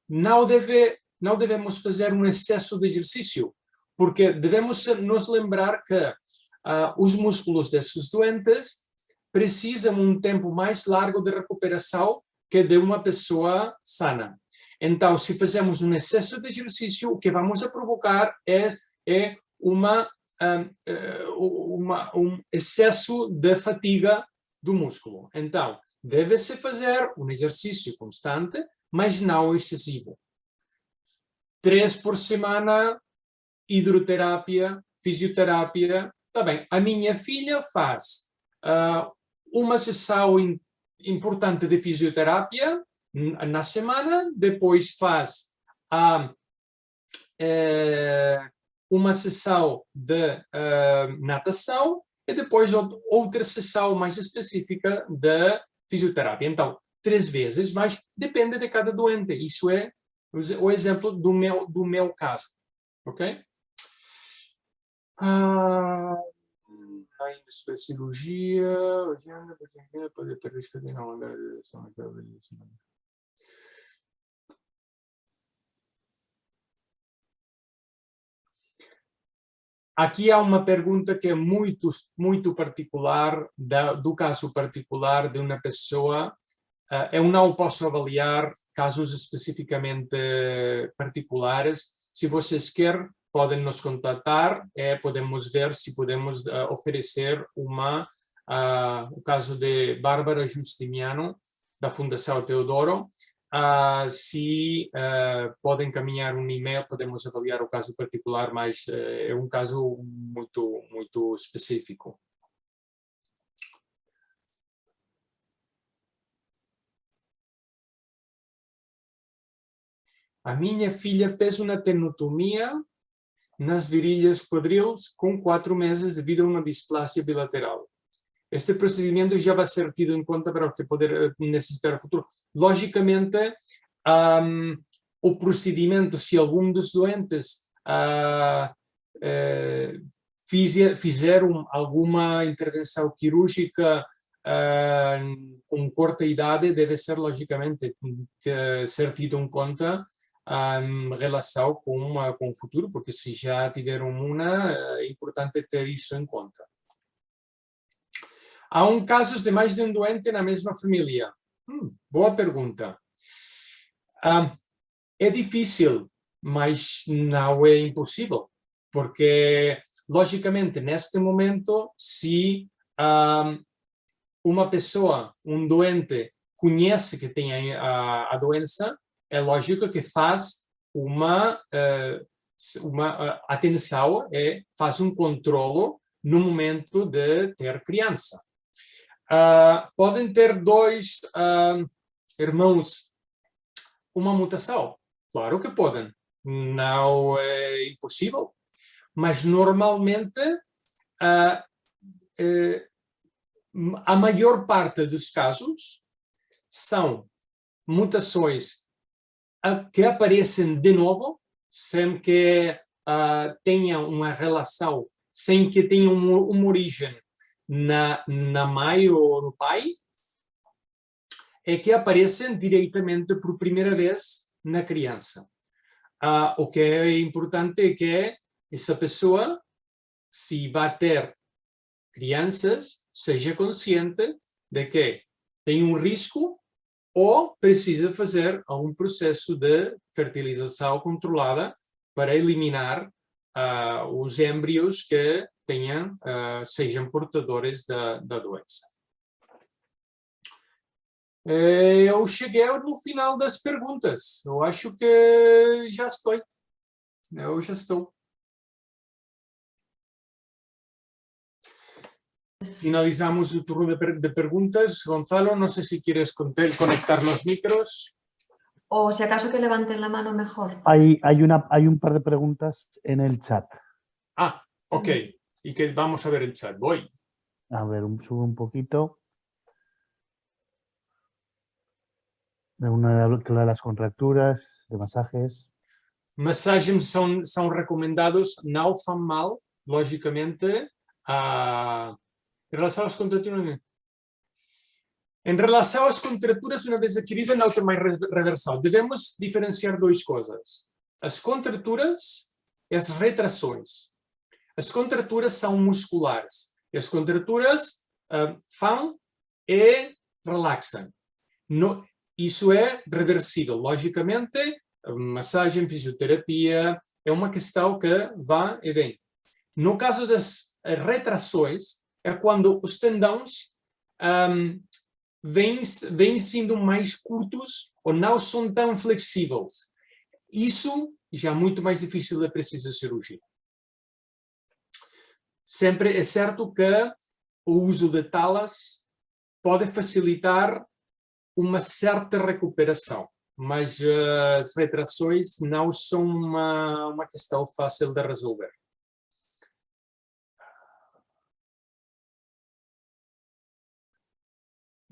não devemos fazer um excesso de exercício, porque devemos nos lembrar que os músculos desses doentes precisam um tempo mais largo de recuperação que de uma pessoa sana. Então, se fazemos um excesso de exercício, o que vamos a provocar é um excesso de fadiga do músculo. Então, deve-se fazer um exercício constante, mas não excessivo. 3 por semana, hidroterapia, fisioterapia. Tá bem, a minha filha faz uma sessão importante de fisioterapia na semana, depois faz uma sessão de natação e depois outra sessão mais específica de fisioterapia. Então, 3 vezes, mas depende de cada doente. Isso é o exemplo do meu caso, ok? Ainda sobre cirurgia, pode ter risco de não andar. Aqui há uma pergunta que é muito particular, do caso particular de uma pessoa. Eu não posso avaliar casos especificamente particulares. Se vocês querem, podem nos contatar e podemos ver se podemos oferecer o caso de Bárbara Justiniano, da Fundação Teodoro. Se podem encaminhar um e-mail, podemos avaliar o caso particular, mas é um caso muito específico. A minha filha fez uma tenotomia nas virilhas quadris com 4 meses devido a uma displasia bilateral. Este procedimento já vai ser tido em conta para o que poder necessitar no futuro. Logicamente, o procedimento, se algum dos doentes fizer alguma intervenção quirúrgica com curta idade, deve ser, logicamente, ser tido em conta em relação com o futuro, porque se já tiveram uma, é importante ter isso em conta. Há casos de mais de um doente na mesma família? Boa pergunta. É difícil, mas não é impossível, porque, logicamente, neste momento, se uma pessoa, um doente, conhece que tem a doença, é lógico que faz uma atenção e faz um controle no momento de ter criança. Podem ter dois irmãos uma mutação? Claro que podem. Não é impossível. Mas, normalmente, a maior parte dos casos são mutações que aparecem de novo, sem que tenham uma relação, sem que tenham uma origem na mãe ou no pai, é que aparecem diretamente por primeira vez na criança. O que é importante é que essa pessoa, se vai ter crianças, seja consciente de que tem um risco ou precisa fazer algum processo de fertilização controlada para eliminar os embriões que sejam portadores da doença. Eu cheguei no final das perguntas. Eu acho que já estou. Eu já estou. Finalizamos o turno de perguntas. Gonzalo, no sé si quieres conectar los micros. O si acaso que levanten la mano mejor. Hay un par de preguntas en el chat. Ok. Y que vamos a ver el chat. Voy. A ver, subo un poquito. Una de las contracturas, de masajes. Massagens são recomendados, não faz mal, logicamente, em relação às contraturas. Em relação às contraturas, uma vez adquirida, não tem mais reversão. Devemos diferenciar duas coisas. As contraturas e as retrações. As contraturas são musculares. E as contraturas vão e relaxam. Isso é reversível. Logicamente, massagem, fisioterapia, é uma questão que vai e vem. No caso das retrações, é quando os tendões vêm sendo mais curtos ou não são tão flexíveis. Isso já é muito mais difícil de precisar cirurgia. Sempre é certo que o uso de talas pode facilitar uma certa recuperação, mas as retrações não são uma questão fácil de resolver.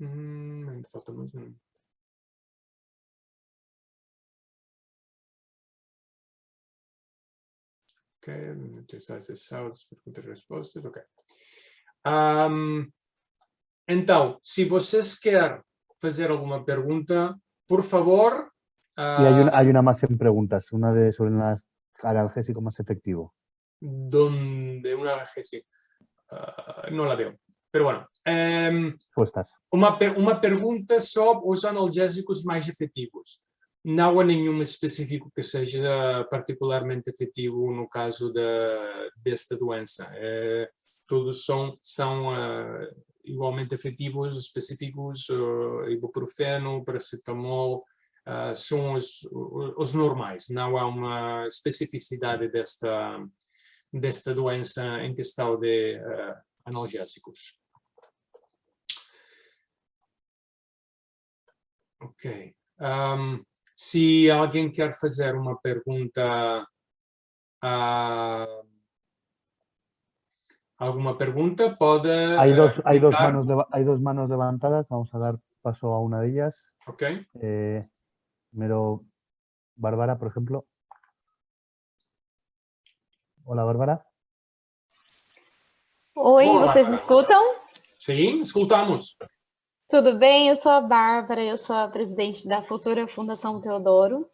Ainda falta mais um. Ok, acessadas, perguntas e respostas, ok. Então, se vocês querem fazer alguma pergunta, por favor. Y hay una más en preguntas, una sobre el analgésico más efectivo. ¿Dónde? Un analgésico. No la veo. Pero bueno. Uma pergunta sobre os analgésicos mais efetivos. Não há nenhum específico que seja particularmente efetivo no caso desta doença. Todos são igualmente efetivos, específicos, ibuprofeno, paracetamol, são os normais. Não há uma especificidade desta doença em questão de analgésicos. Ok. Se alguém quer fazer uma pergunta, alguma pergunta, pode. Hay dos manos levantadas, vamos a dar paso a una de ellas. Ok. Primero, Bárbara, por ejemplo. Hola, Bárbara. Oi, Olá, vocês me Bárbara. escutam? Sim, escutamos. Tudo bem? Eu sou a Bárbara, eu sou a presidente da futura Fundação Teodoro.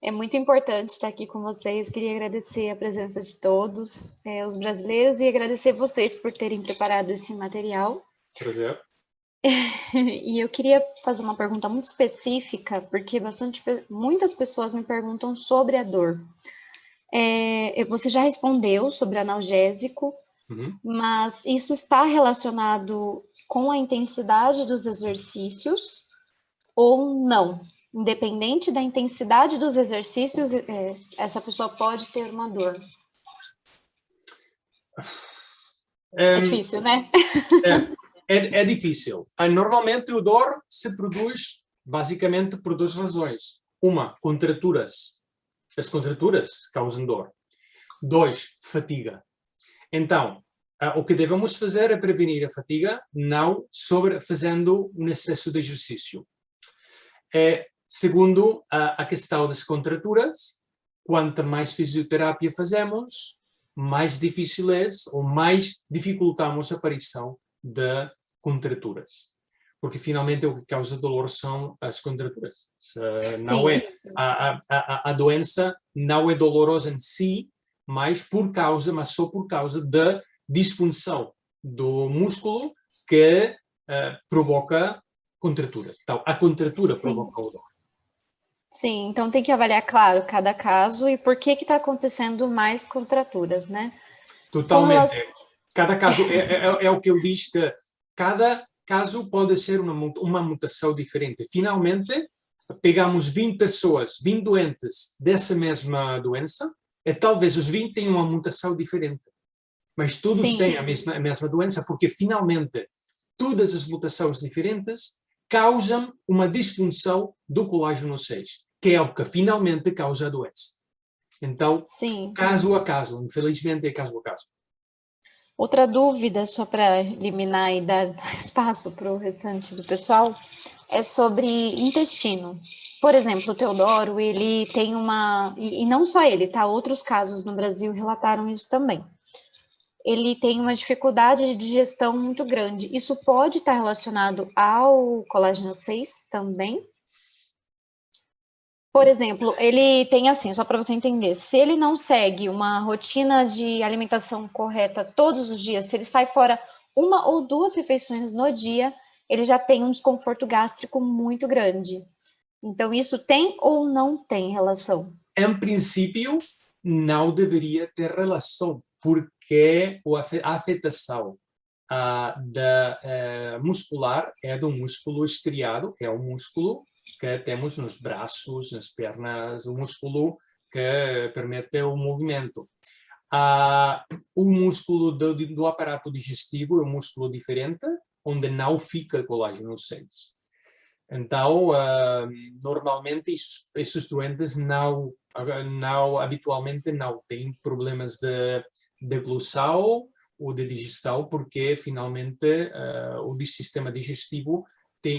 É muito importante estar aqui com vocês. Queria agradecer a presença de todos, os brasileiros, e agradecer vocês por terem preparado esse material. Prazer. E eu queria fazer uma pergunta muito específica, porque muitas pessoas me perguntam sobre a dor. Você já respondeu sobre analgésico, Uhum. mas isso está relacionado com a intensidade dos exercícios ou não? Independente da intensidade dos exercícios, essa pessoa pode ter uma dor. É difícil, né? É difícil. Normalmente o dor se produz basicamente por duas razões. Uma, contraturas. As contraturas causam dor. 2, fadiga. Então, o que devemos fazer é prevenir a fadiga, não fazendo um excesso de exercício. Segundo, a questão das contraturas, quanto mais fisioterapia fazemos, mais difícil é ou mais dificultamos a aparição de contraturas. Porque finalmente o que causa dolor são as contraturas. Não é, a doença não é dolorosa em si, mas só por causa da disfunção do músculo que provoca contraturas. Então, a contratura provoca o dor. Sim, então tem que avaliar, claro, cada caso e por que está acontecendo mais contraturas, né? Totalmente. Cada caso, é o que eu disse, que cada caso pode ser uma mutação diferente. Finalmente, pegamos 20 pessoas, 20 doentes dessa mesma doença, e talvez os 20 tenham uma mutação diferente. Mas todos têm a mesma doença, porque finalmente todas as mutações diferentes causam uma disfunção do colágeno 6, que é o que finalmente causa a doença. Então, caso a caso, infelizmente é caso a caso. Outra dúvida, só para eliminar e dar espaço para o restante do pessoal, é sobre intestino. Por exemplo, o Teodoro, ele tem uma... E não só ele, tá? Outros casos no Brasil relataram isso também. Ele tem uma dificuldade de digestão muito grande. Isso pode estar relacionado ao colágeno 6 também? Por exemplo, ele tem assim, só para você entender, se ele não segue uma rotina de alimentação correta todos os dias, se ele sai fora 1 ou 2 refeições no dia, ele já tem um desconforto gástrico muito grande. Então, isso tem ou não tem relação? Em princípio, não deveria ter relação, porque a afetação muscular é do músculo estriado, que é o músculo que temos nos braços, nas pernas, o músculo que permite o movimento. O músculo do aparato digestivo é um músculo diferente, onde não fica colágeno 6. Então, normalmente, esses doentes habitualmente não têm problemas de deglução ou de digestão, porque, finalmente, o sistema digestivo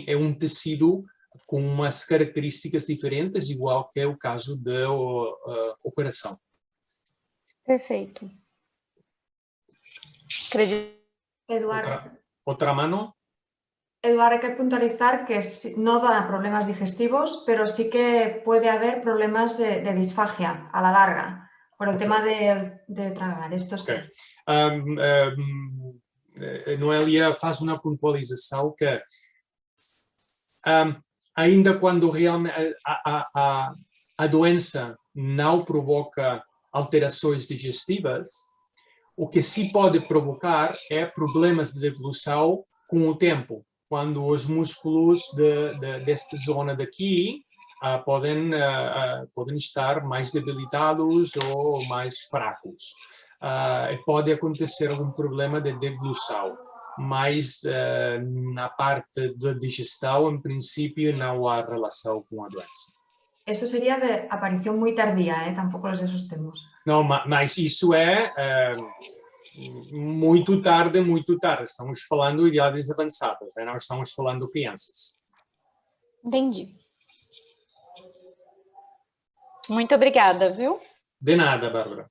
é um tecido com umas características diferentes, igual que é o caso do coração. Perfeito. Acredito. Eduardo. Outra mano? Eduardo, hay que puntualizar que no da problemas digestivos, pero sí que puede haber problemas de disfagia a la larga, por el tema de tragar. Esto sí. Noélia faz uma pontualização que ainda quando realmente a doença não provoca alterações digestivas, o que se pode provocar é problemas de deglução com o tempo, quando os músculos desta zona daqui podem estar mais debilitados ou mais fracos. Pode acontecer algum problema de deglução, mas na parte da digestão, em princípio, não há relação com a doença. Esto sería de aparición muy tardía, tampoco nos asustemos. Não, mas isso é muito tarde, muito tarde. Estamos falando de idades avançadas, não estamos falando de crianças. Entendi. Muito obrigada, viu? De nada, Bárbara.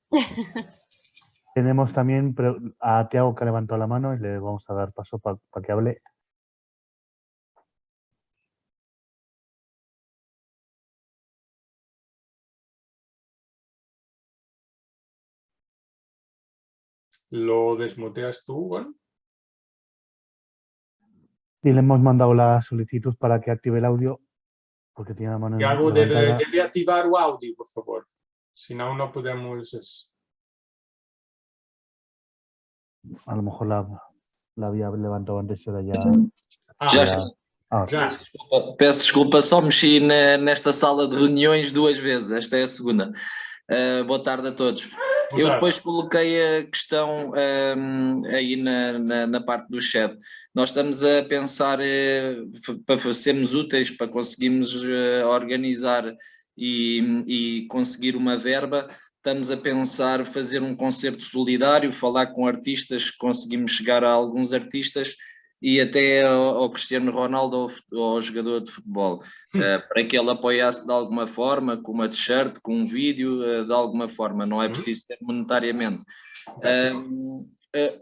Tenemos también a Tiago que ha levantado la mano y le vamos a dar paso para que hable. ¿Lo desmuteas tú, Juan? Y le hemos mandado la solicitud para que active el audio porque tiene la mano Tiago levantada. deve ativar o áudio, por favor. Senão não podemos... A lo mejor la había levantado antes y ahora ya... Já Ah, está. já. Peço desculpa, só mexi nesta sala de reuniões 2 vezes, esta é a segunda. Boa tarde a todos. Eu depois coloquei a questão aí na parte do chat. Nós estamos a pensar para sermos úteis, para conseguirmos organizar e conseguir uma verba. Estamos a pensar fazer um concerto solidário, falar com artistas, conseguimos chegar a alguns artistas e até ao Cristiano Ronaldo, ao jogador de futebol, para que ele apoiasse de alguma forma, com uma t-shirt, com um vídeo, de alguma forma, não é preciso ser monetariamente.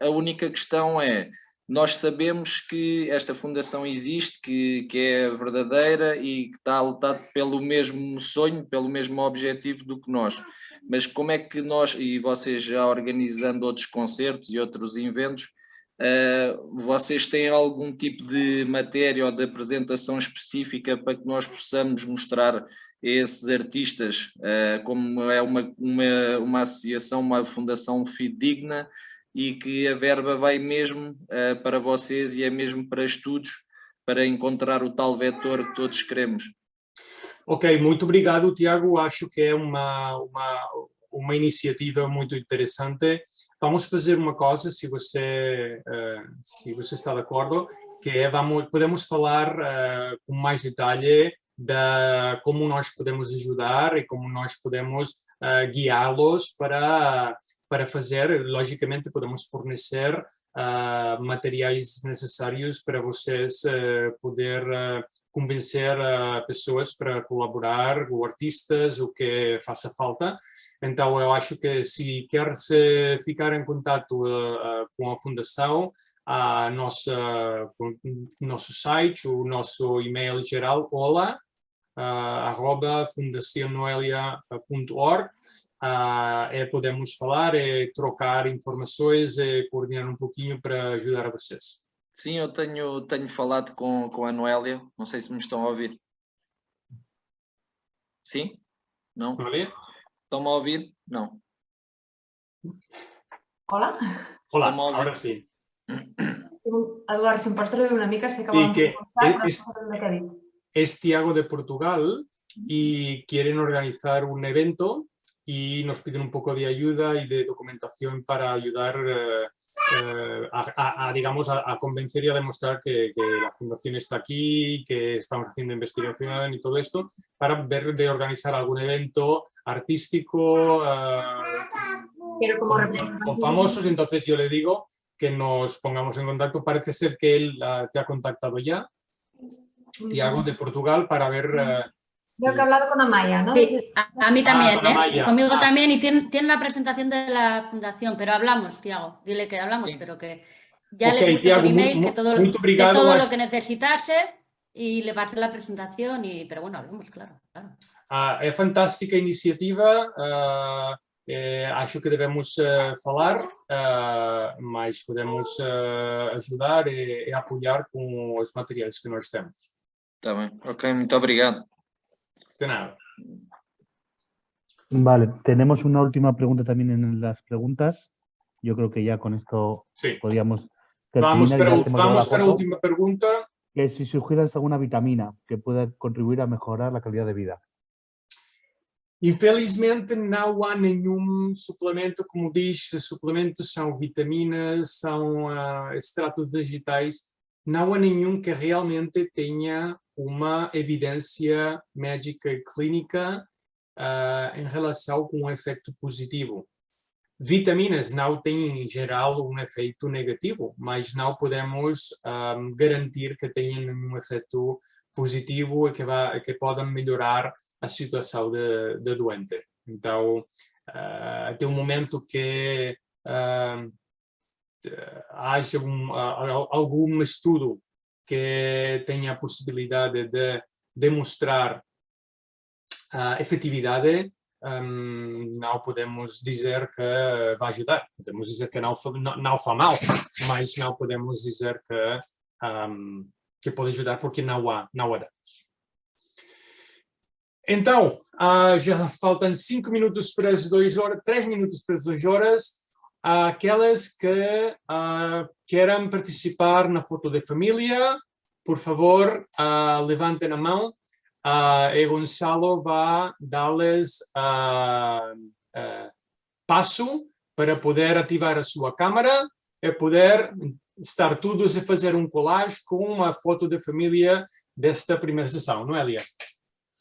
A única questão é, nós sabemos que esta fundação existe, que é verdadeira e que está a lutar pelo mesmo sonho, pelo mesmo objetivo do que nós. Mas como é que nós, e vocês já organizando outros concertos e outros eventos, vocês têm algum tipo de matéria ou de apresentação específica para que nós possamos mostrar a esses artistas como é uma associação, uma fundação fidedigna e que a verba vai mesmo para vocês e é mesmo para estudos, para encontrar o tal vetor que todos queremos? Ok, muito obrigado, Tiago. Acho que é uma iniciativa muito interessante. Vamos fazer uma coisa, se você está de acordo, que é, podemos falar com mais detalhe de como nós podemos ajudar e como nós podemos guiá-los para fazer. Logicamente, podemos fornecer materiais necessários para vocês poder convencer pessoas para colaborar, ou artistas, o que faça falta. Então, eu acho que se quer ficar em contato com a Fundação, nosso site, o nosso e-mail geral, hola@fundacionnoelia.org, podemos falar, trocar informações, coordenar um pouquinho para ajudar a vocês. Sim, eu tenho falado com a Noélia, não sei se me estão a ouvir. Sim? Não? Noélia? Estão-me a ouvir? Não. Hola? Hola, agora sim. Eduard, si em pots traduir una mica, sé que Sí, vam que començar, però no sé què ha dit. Es Tiago de Portugal y quieren organizar un evento y nos piden un poco de ayuda y de documentación para ayudar digamos, a convencer y a demostrar que la fundación está aquí, que estamos haciendo investigación y todo esto, para ver de organizar algún evento artístico con famosos. Entonces yo le digo que nos pongamos en contacto. Parece ser que él te ha contactado ya, Tiago de Portugal, para ver... Veo que ha hablado con Amaya, ¿no? Sí, a mí también, con Amaya. Conmigo también, y tiene la presentación de la fundación, pero hablamos, Tiago, dile que hablamos, Sí. pero que ya Ok, le puse Tiago, por email que todo obrigado, lo que necesitase y le pasé la presentación, pero bueno, hablamos, claro. É fantástica iniciativa, acho que devemos falar, mas podemos ajudar e apoiar com os materiais que nós temos. Está bem, ok, muito obrigado. De nada. Vale, tenemos una última pregunta también en las preguntas. Yo creo que ya con esto Sí. podríamos Vamos terminar. para a última pergunta. Que si sugieras alguna vitamina que pueda contribuir a mejorar la calidad de vida. Infelizmente não há nenhum suplemento, como diz, suplementos são vitaminas, são extratos vegetais, não há nenhum que realmente tenha uma evidência médica e clínica em relação com um efeito positivo. Vitaminas não têm, em geral, um efeito negativo, mas não podemos garantir que tenham um efeito positivo e que podem melhorar a situação do doente. Então, até o momento que haja algum estudo que tenha a possibilidade de demonstrar efetividade, não podemos dizer que vai ajudar. Podemos dizer que não faz mal, mas não podemos dizer que pode ajudar porque não há dados. Então, já faltam 5 minutos para as 2 horas, 3 minutos para as 2 horas. Aquelas que queiram participar na foto de família, por favor, levantem a mão. E Gonçalo vai dar-lhes passo para poder ativar a sua câmera e poder estar todos a fazer um collage com uma foto de família desta primeira sessão, não é, Elia?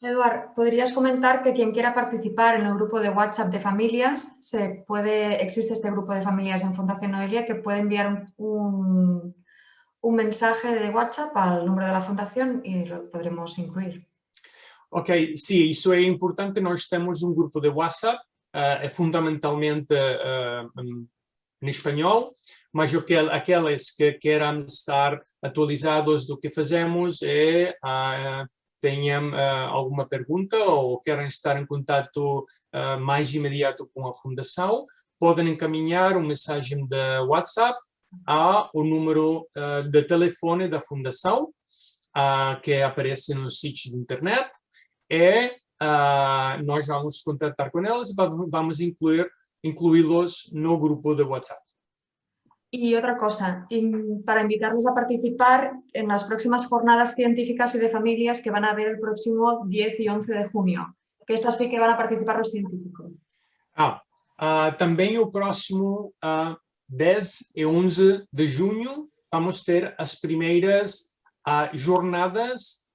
Eduard, ¿podrías comentar que quien quiera participar en el grupo de WhatsApp de familias, existe este grupo de familias en Fundación Noelia que puede enviar un mensaje de WhatsApp al número de la Fundación y lo podremos incluir? Ok, sim, isso é importante. Nós temos um grupo de WhatsApp, é fundamentalmente em espanhol, mas aqueles que queiram estar atualizados do que fazemos tenham alguma pergunta ou querem estar em contato mais imediato com a Fundação, podem encaminhar uma mensagem de WhatsApp ao número de telefone da Fundação, que aparece no sítio de internet, e nós vamos contactar com eles e vamos incluí-los no grupo de WhatsApp. Y otra cosa, para invitarles a participar en las próximas jornadas científicas y de familias que van a haber el próximo 10 y 11 de junio, que estas sí que van a participar los científicos. Também o próximo 10 e 11 de junho vamos ter as primeiras jornadas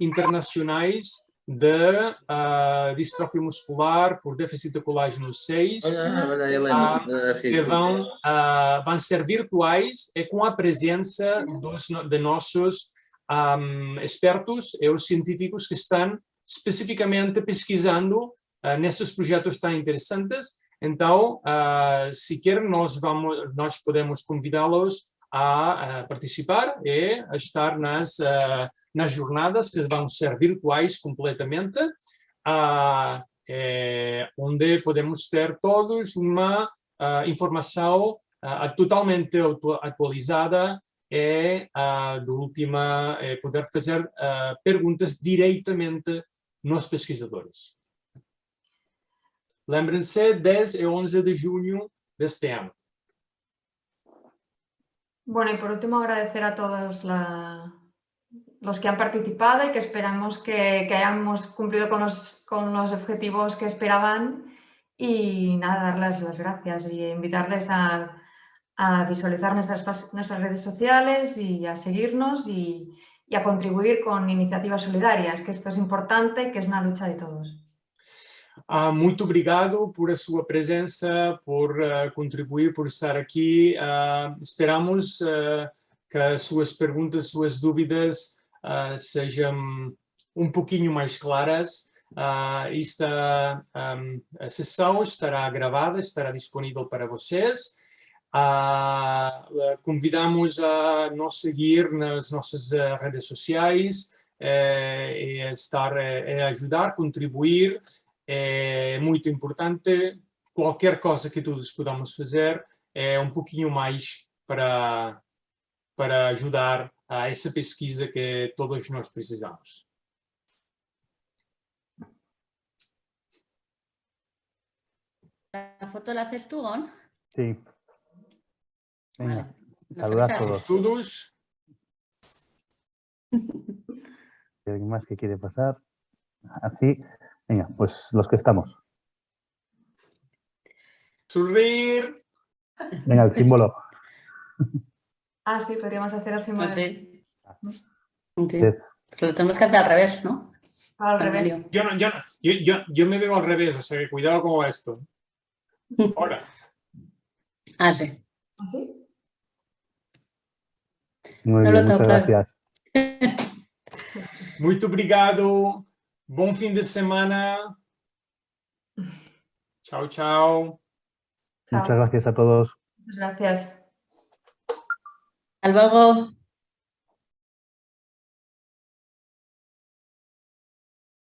internacionais de distrofia muscular por déficit de colágeno 6, que vão ser virtuais e com a presença de nossos expertos e os científicos que estão especificamente pesquisando nesses projetos tão interessantes. Então, se quer, nós podemos convidá-los a participar e a estar nas jornadas que vão ser virtuais completamente, onde podemos ter todos uma informação totalmente atualizada e poder fazer perguntas diretamente nos pesquisadores. Lembrem-se, 10 e 11 de junho deste ano. Bueno, y por último agradecer a todos los que han participado y que esperamos que hayamos cumplido con los objetivos que esperaban y nada, darles las gracias y invitarles a visualizar nuestras redes sociales y a seguirnos y a contribuir con iniciativas solidarias, que esto es importante y que es una lucha de todos. Muito obrigado por a sua presença, por contribuir, por estar aqui. Esperamos que as suas perguntas, suas dúvidas sejam um pouquinho mais claras. Esta sessão estará gravada, estará disponível para vocês. Convidamos a nos seguir nas nossas redes sociais e a ajudar, contribuir. É muito importante. Qualquer coisa que todos podamos fazer é um pouquinho mais para ajudar a essa pesquisa que todos nós precisamos. ¿La foto la haces tú, Gon? Sí. Venga, Vale. saludad a todos. Todos. ¿Hay alguien más que quiere pasar? Así. Venga, pues los que estamos. Sonreír. Venga, el símbolo. Sí, podríamos hacer el símbolo. Pues sí. Sí. Pero lo tenemos que hacer al revés, ¿no? Al revés. Yo me veo al revés, o sea que cuidado con esto. Ahora. Sí. ¿Así? Muy No bien, lo tengo muchas claro. gracias. Muito obrigado. Bom fim de semana. Tchau, tchau. Chao. Muchas gracias a todos. Muchas gracias. Hasta luego.